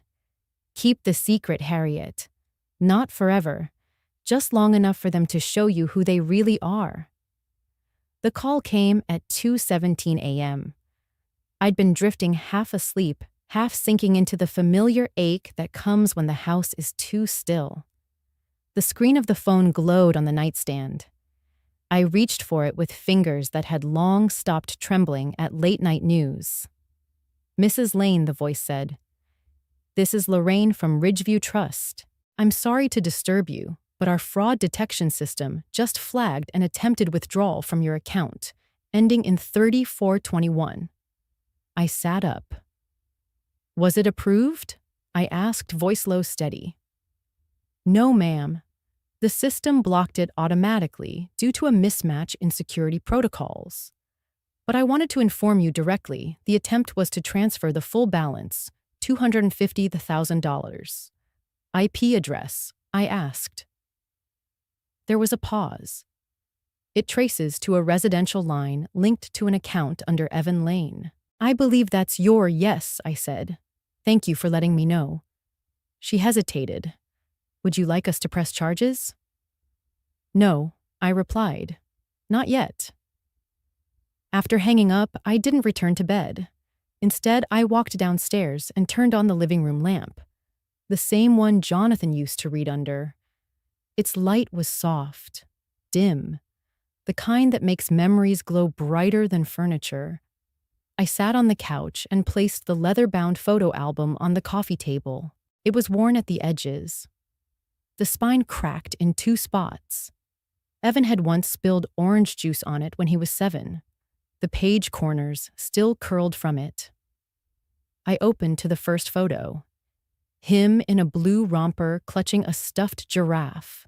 Keep the secret, Harriet. Not forever, just long enough for them to show you who they really are. The call came at 2:17 a.m. I'd been drifting half asleep, half sinking into the familiar ache that comes when the house is too still. The screen of the phone glowed on the nightstand. I reached for it with fingers that had long stopped trembling at late-night news. Mrs. Lane, the voice said. This is Lorraine from Ridgeview Trust. I'm sorry to disturb you, but our fraud detection system just flagged an attempted withdrawal from your account, ending in 3421. I sat up. Was it approved? I asked, voice low, steady. No, ma'am. The system blocked it automatically due to a mismatch in security protocols. But I wanted to inform you directly, the attempt was to transfer the full balance, $250,000. IP address, I asked. There was a pause. It traces to a residential line linked to an account under Evan Lane. I believe that's your yes, I said. Thank you for letting me know. She hesitated. Would you like us to press charges? No, I replied. Not yet. After hanging up, I didn't return to bed. Instead, I walked downstairs and turned on the living room lamp, the same one Jonathan used to read under. Its light was soft, dim, the kind that makes memories glow brighter than furniture. I sat on the couch and placed the leather-bound photo album on the coffee table. It was worn at the edges. The spine cracked in 2 spots. Evan had once spilled orange juice on it when he was 7. The page corners still curled from it. I opened to the first photo. Him in a blue romper clutching a stuffed giraffe.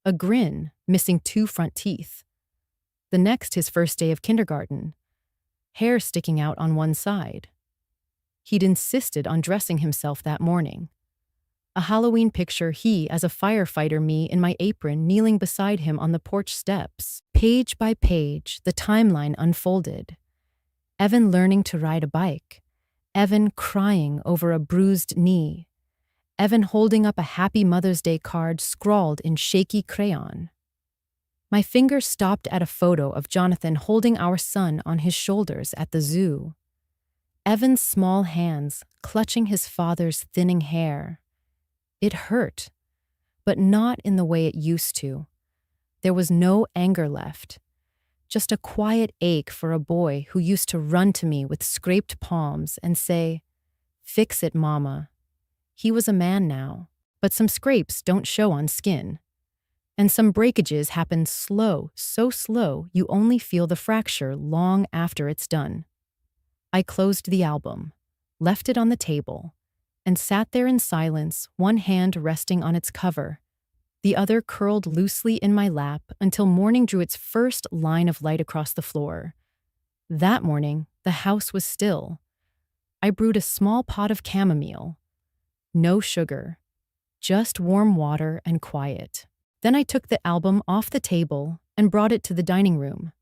A grin, missing 2 front teeth. The next, his first day of kindergarten, hair sticking out on one side. He'd insisted on dressing himself that morning. A Halloween picture, he as a firefighter, me in my apron kneeling beside him on the porch steps. Page by page, the timeline unfolded. Evan learning to ride a bike. Evan crying over a bruised knee. Evan holding up a Happy Mother's Day card scrawled in shaky crayon. My finger stopped at a photo of Jonathan holding our son on his shoulders at the zoo. Evan's small hands clutching his father's thinning hair. It hurt, but not in the way it used to. There was no anger left, just a quiet ache for a boy who used to run to me with scraped palms and say, "Fix it, Mama." He was a man now, but some scrapes don't show on skin. And some breakages happen slow, so slow you only feel the fracture long after it's done. I closed the album, left it on the table, and sat there in silence, one hand resting on its cover, the other curled loosely in my lap until morning drew its first line of light across the floor. That morning, the house was still. I brewed a small pot of chamomile. No sugar, just warm water and quiet. Then I took the album off the table and brought it to the dining room.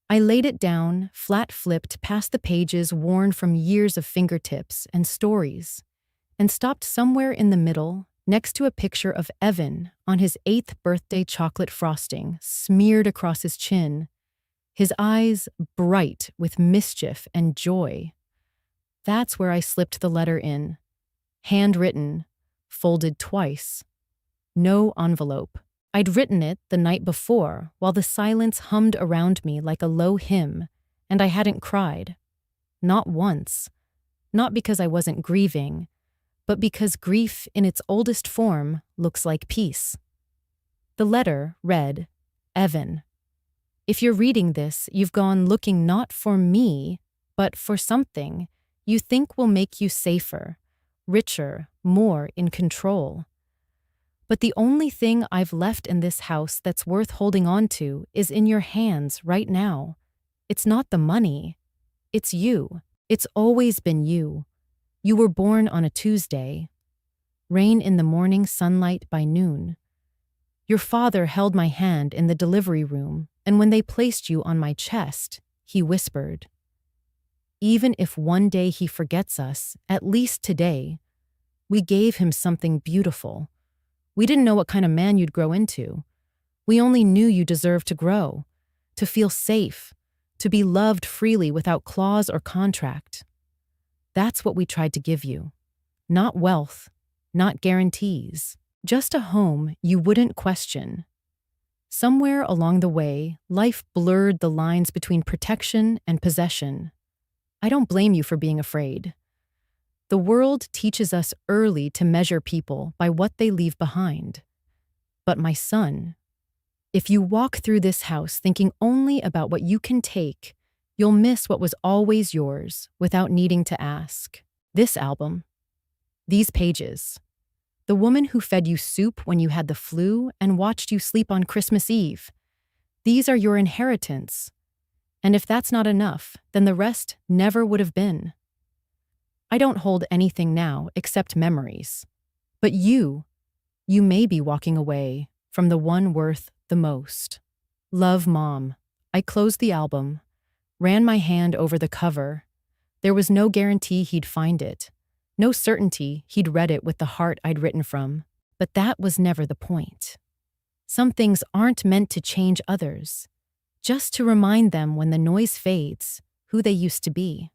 I laid it down, flat-flipped past the pages worn from years of fingertips and stories, and stopped somewhere in the middle, next to a picture of Evan on his 8th birthday, chocolate frosting smeared across his chin, his eyes bright with mischief and joy. That's where I slipped the letter in, handwritten, folded twice. No envelope. I'd written it the night before while the silence hummed around me like a low hymn, and I hadn't cried. Not once. Not because I wasn't grieving, but because grief in its oldest form looks like peace. The letter read, "Evan, if you're reading this, you've gone looking not for me, but for something you think will make you safer, richer, more in control. But the only thing I've left in this house that's worth holding on to is in your hands right now. It's not the money. It's you. It's always been you. You were born on a Tuesday. Rain in the morning, sunlight by noon. Your father held my hand in the delivery room, and when they placed you on my chest, he whispered, 'Even if one day he forgets us, at least today, we gave him something beautiful. We didn't know what kind of man you'd grow into. We only knew you deserved to grow, to feel safe, to be loved freely without clause or contract. That's what we tried to give you. Not wealth, not guarantees, just a home you wouldn't question.' Somewhere along the way, life blurred the lines between protection and possession. I don't blame you for being afraid. The world teaches us early to measure people by what they leave behind. But my son, if you walk through this house thinking only about what you can take, you'll miss what was always yours without needing to ask. This album, these pages, the woman who fed you soup when you had the flu and watched you sleep on Christmas Eve, these are your inheritance. And if that's not enough, then the rest never would have been. I don't hold anything now except memories. But you may be walking away from the one worth the most. Love, Mom. I closed the album, ran my hand over the cover. There was no guarantee he'd find it, no certainty he'd read it with the heart I'd written from. But that was never the point. Some things aren't meant to change others, just to remind them when the noise fades who they used to be.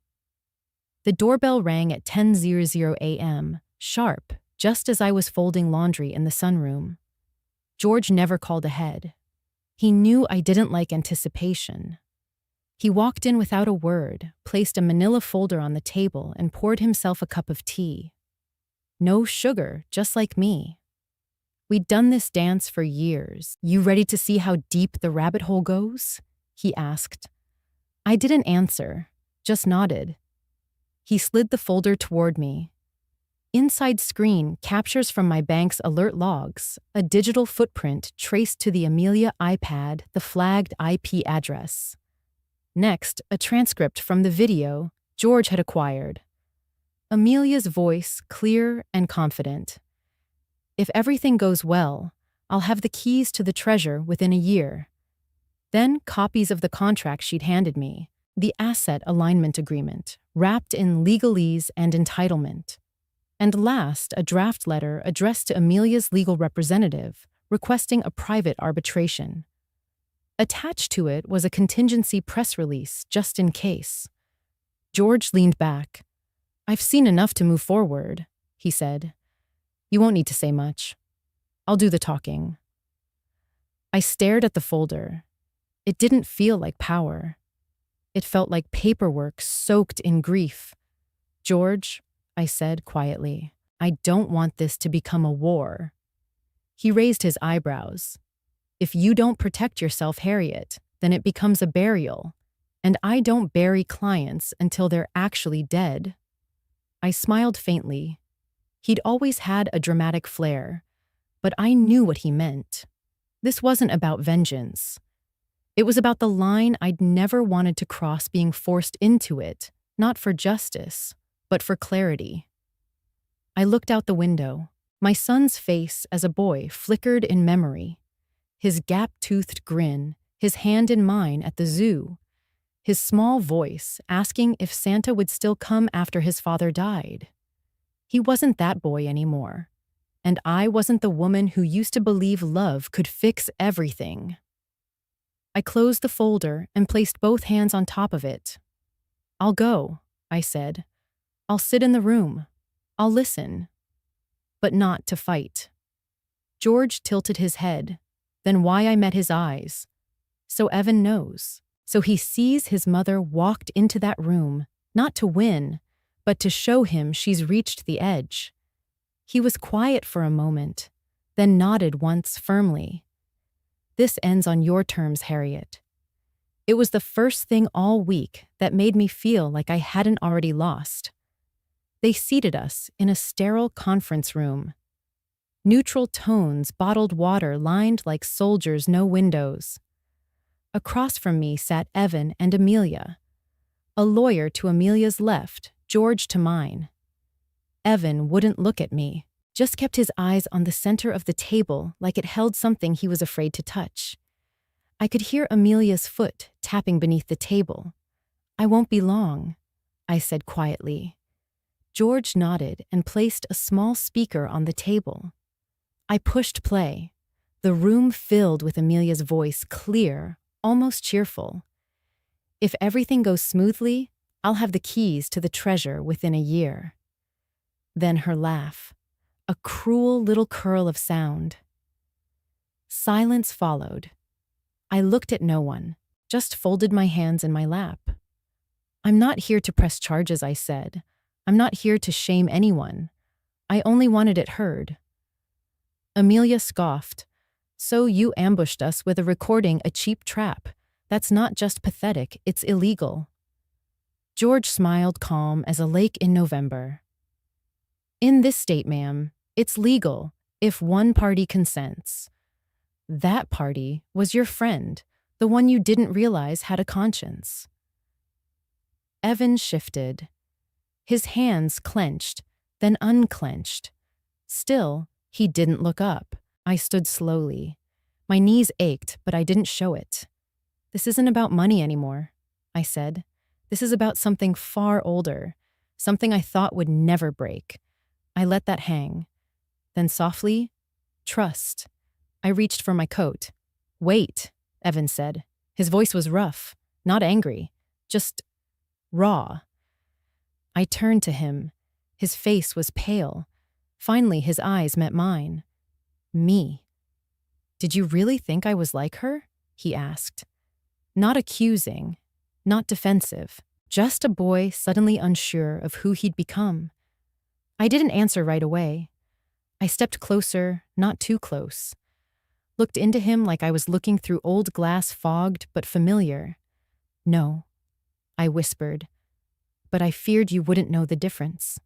The doorbell rang at 10:00 a.m., sharp, just as I was folding laundry in the sunroom. George never called ahead. He knew I didn't like anticipation. He walked in without a word, placed a manila folder on the table, and poured himself a cup of tea. No sugar, just like me. We'd done this dance for years. "You ready to see how deep the rabbit hole goes?" he asked. I didn't answer, just nodded. He slid the folder toward me. inside screen captures from my bank's alert logs, a digital footprint traced to the Amelia iPad, the flagged IP address. Next, a transcript from the video George had acquired. Amelia's voice clear and confident. "If everything goes well, I'll have the keys to the treasure within a year." Then copies of the contract she'd handed me, the asset alignment agreement, wrapped in legalese and entitlement. And last, a draft letter addressed to Amelia's legal representative, requesting a private arbitration. Attached to it was a contingency press release, just in case. George leaned back. "I've seen enough to move forward," he said. "You won't need to say much. I'll do the talking." I stared at the folder. It didn't feel like power. It felt like paperwork soaked in grief. "George," I said quietly, "I don't want this to become a war." He raised his eyebrows. "If you don't protect yourself, Harriet, then it becomes a burial. And I don't bury clients until they're actually dead." I smiled faintly. He'd always had a dramatic flair, but I knew what he meant. This wasn't about vengeance. It was about the line I'd never wanted to cross, being forced into it, not for justice, but for clarity. I looked out the window. My son's face as a boy flickered in memory. His gap-toothed grin, his hand in mine at the zoo, his small voice asking if Santa would still come after his father died. He wasn't that boy anymore, and I wasn't the woman who used to believe love could fix everything. I closed the folder and placed both hands on top of it. "I'll go," I said. "I'll sit in the room. I'll listen. But not to fight." George tilted his head, then why I met his eyes. "So Evan knows. So he sees his mother walked into that room, not to win, but to show him she's reached the edge." He was quiet for a moment, then nodded once firmly. "This ends on your terms, Harriet." It was the first thing all week that made me feel like I hadn't already lost. They seated us in a sterile conference room. Neutral tones, bottled water lined like soldiers, no windows. Across from me sat Evan and Amelia. A lawyer to Amelia's left, George to mine. Evan wouldn't look at me, just kept his eyes on the center of the table like it held something he was afraid to touch. I could hear Amelia's foot tapping beneath the table. "I won't be long," I said quietly. George nodded and placed a small speaker on the table. I pushed play. The room filled with Amelia's voice, clear, almost cheerful. "If everything goes smoothly, I'll have the keys to the treasure within a year." Then her laugh, a cruel little curl of sound. Silence followed. I looked at no one, just folded my hands in my lap. "I'm not here to press charges," I said. "I'm not here to shame anyone. I only wanted it heard." Amelia scoffed. "So you ambushed us with a recording, a cheap trap. That's not just pathetic, it's illegal." George smiled, calm as a lake in November. "In this state, ma'am, it's legal if one party consents. That party was your friend, the one you didn't realize had a conscience." Evan shifted. His hands clenched, then unclenched. Still, he didn't look up. I stood slowly. My knees ached, but I didn't show it. "This isn't about money anymore," I said. "This is about something far older, something I thought would never break." I let that hang. Then softly, "Trust." I reached for my coat. "Wait," Evan said. His voice was rough, not angry, just raw. I turned to him. His face was pale. Finally, his eyes met mine. "Me. Did you really think I was like her?" he asked. Not accusing, not defensive, just a boy suddenly unsure of who he'd become. I didn't answer right away. I stepped closer, not too close. Looked into him like I was looking through old glass, fogged but familiar. "No," I whispered, "but I feared you wouldn't know the difference."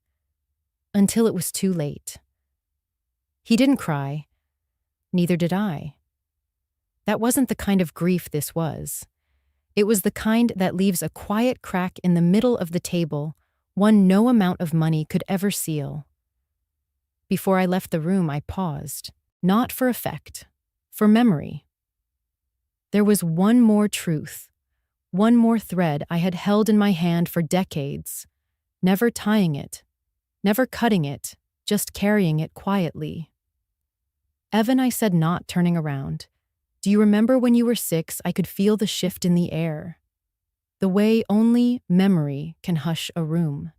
until it was too late. He didn't cry. Neither did I. That wasn't the kind of grief this was. It was the kind that leaves a quiet crack in the middle of the table, one no amount of money could ever seal. Before I left the room, I paused, not for effect, for memory. There was one more truth, one more thread I had held in my hand for decades, never tying it, never cutting it, just carrying it quietly. Evan, I said, not turning around. Do you remember when you were 6, I could feel the shift in the air? The way only memory can hush a room.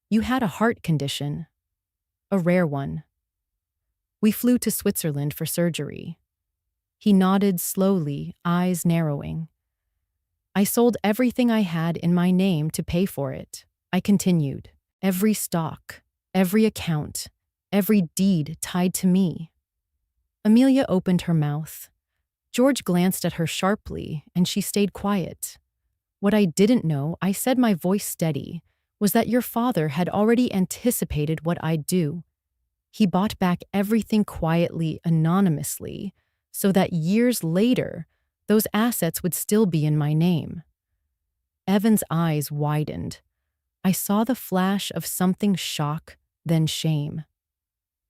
You had a heart condition, a rare one. We flew to Switzerland for surgery. He nodded slowly, eyes narrowing. I sold everything I had in my name to pay for it. I continued. Every stock, every account, every deed tied to me. Amelia opened her mouth. George glanced at her sharply, and she stayed quiet. What I didn't know, I said, my voice steady, was that your father had already anticipated what I'd do. He bought back everything quietly, anonymously, so that years later, those assets would still be in my name. Evan's eyes widened. I saw the flash of something shock, then shame.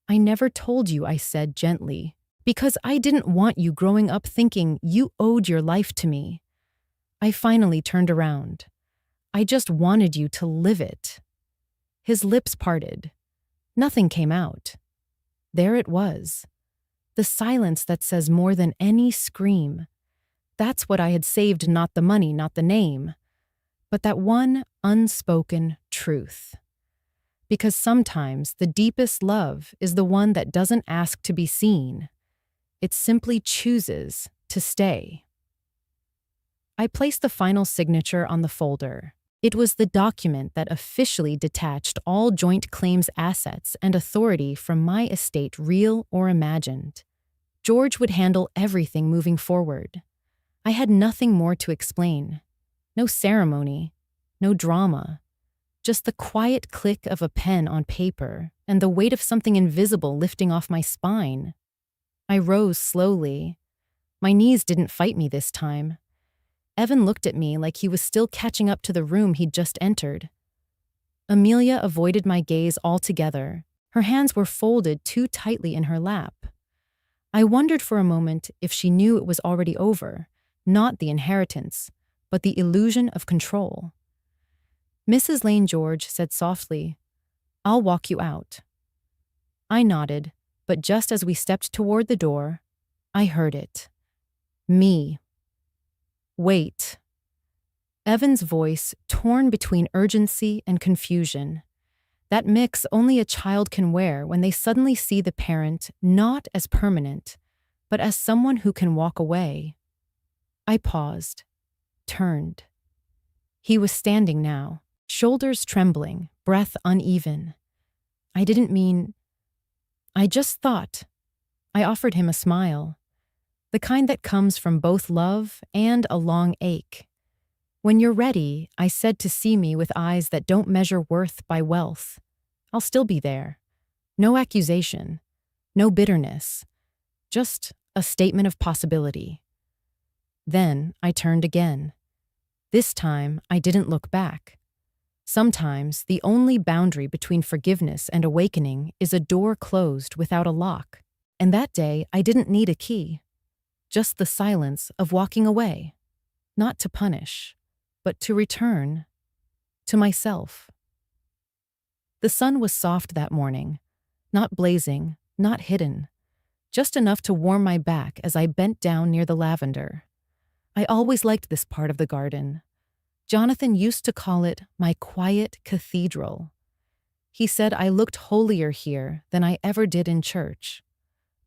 I never told you, I said gently, because I didn't want you growing up thinking you owed your life to me. I finally turned around. I just wanted you to live it. His lips parted. Nothing came out. There it was. The silence that says more than any scream. That's what I had saved, not the money, not the name, but that one unspoken truth. Because sometimes the deepest love is the one that doesn't ask to be seen. It simply chooses to stay. I placed the final signature on the folder. It was the document that officially detached all joint claims assets and authority from my estate, real or imagined. George would handle everything moving forward. I had nothing more to explain. No ceremony, no drama. Just the quiet click of a pen on paper and the weight of something invisible lifting off my spine. I rose slowly. My knees didn't fight me this time. Evan looked at me like he was still catching up to the room he'd just entered. Amelia avoided my gaze altogether. Her hands were folded too tightly in her lap. I wondered for a moment if she knew it was already over, not the inheritance, but the illusion of control. Mrs. Lane George said softly, "I'll walk you out." I nodded, but just as we stepped toward the door, I heard it. Me. Wait. Evan's voice, torn between urgency and confusion. That mix only a child can wear when they suddenly see the parent not as permanent, but as someone who can walk away. I paused, turned. He was standing now, shoulders trembling, breath uneven. I didn't mean... I just thought. I offered him a smile, the kind that comes from both love and a long ache. When you're ready, I said, to see me with eyes that don't measure worth by wealth. I'll still be there. No accusation, no bitterness, just a statement of possibility. Then I turned again. This time, I didn't look back. Sometimes, the only boundary between forgiveness and awakening is a door closed without a lock. And that day, I didn't need a key. Just the silence of walking away. Not to punish, but to return to myself. The sun was soft that morning, not blazing, not hidden, just enough to warm my back as I bent down near the lavender. I always liked this part of the garden. Jonathan used to call it my quiet cathedral. He said I looked holier here than I ever did in church.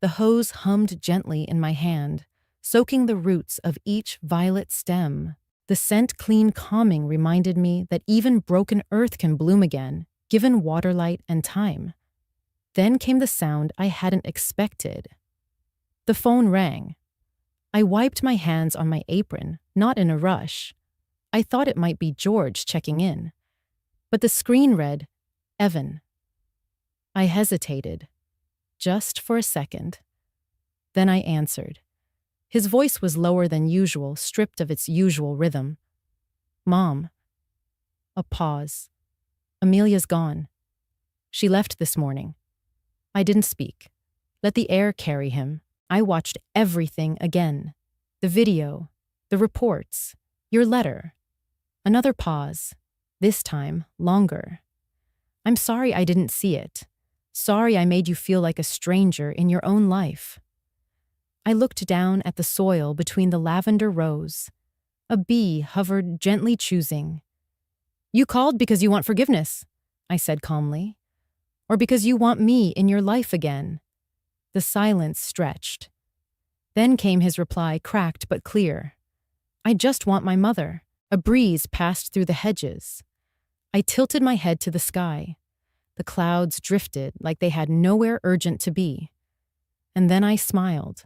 The hose hummed gently in my hand, soaking the roots of each violet stem. The scent, clean, calming, reminded me that even broken earth can bloom again, given waterlight and time. Then came the sound I hadn't expected. The phone rang. I wiped my hands on my apron, not in a rush. I thought it might be George checking in. But the screen read, "Evan." I hesitated, just for a second. Then I answered. His voice was lower than usual, stripped of its usual rhythm. Mom. A pause. Amelia's gone. She left this morning. I didn't speak. Let the air carry him. I watched everything again. The video, the reports, your letter. Another pause. This time, longer. I'm sorry I didn't see it. Sorry I made you feel like a stranger in your own life. I looked down at the soil between the lavender rows. A bee hovered, gently choosing. You called because you want forgiveness, I said calmly. Or because you want me in your life again. The silence stretched. Then came his reply, cracked but clear. I just want my mother. A breeze passed through the hedges. I tilted my head to the sky. The clouds drifted like they had nowhere urgent to be. And then I smiled.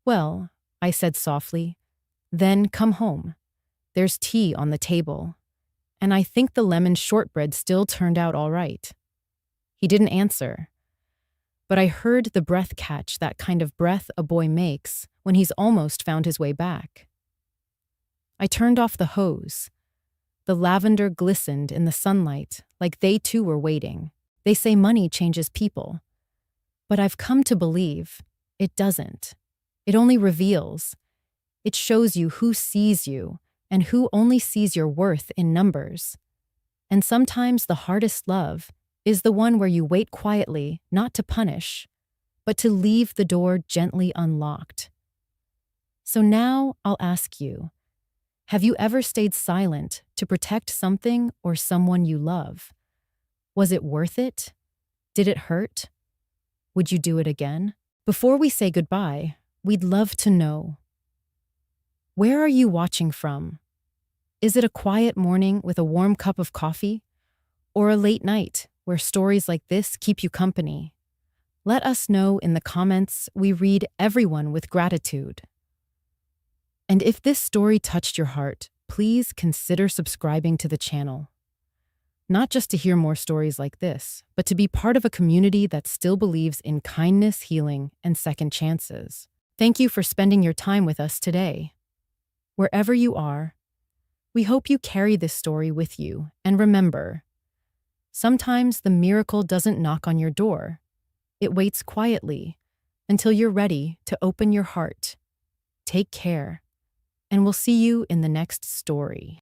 Well, I said softly, then come home. There's tea on the table. And I think the lemon shortbread still turned out all right. He didn't answer. But I heard the breath catch, that kind of breath a boy makes when he's almost found his way back. I turned off the hose. The lavender glistened in the sunlight like they too were waiting. They say money changes people. But I've come to believe it doesn't. It only reveals. It shows you who sees you and who only sees your worth in numbers. And sometimes the hardest love is the one where you wait quietly, not to punish, but to leave the door gently unlocked. So now I'll ask you, have you ever stayed silent to protect something or someone you love? Was it worth it? Did it hurt? Would you do it again? Before we say goodbye, we'd love to know. Where are you watching from? Is it a quiet morning with a warm cup of coffee? Or a late night where stories like this keep you company? Let us know in the comments. We read everyone with gratitude. And if this story touched your heart, please consider subscribing to the channel. Not just to hear more stories like this, but to be part of a community that still believes in kindness, healing, and second chances. Thank you for spending your time with us today. Wherever you are, we hope you carry this story with you, and remember, sometimes the miracle doesn't knock on your door. It waits quietly until you're ready to open your heart. Take care, and we'll see you in the next story.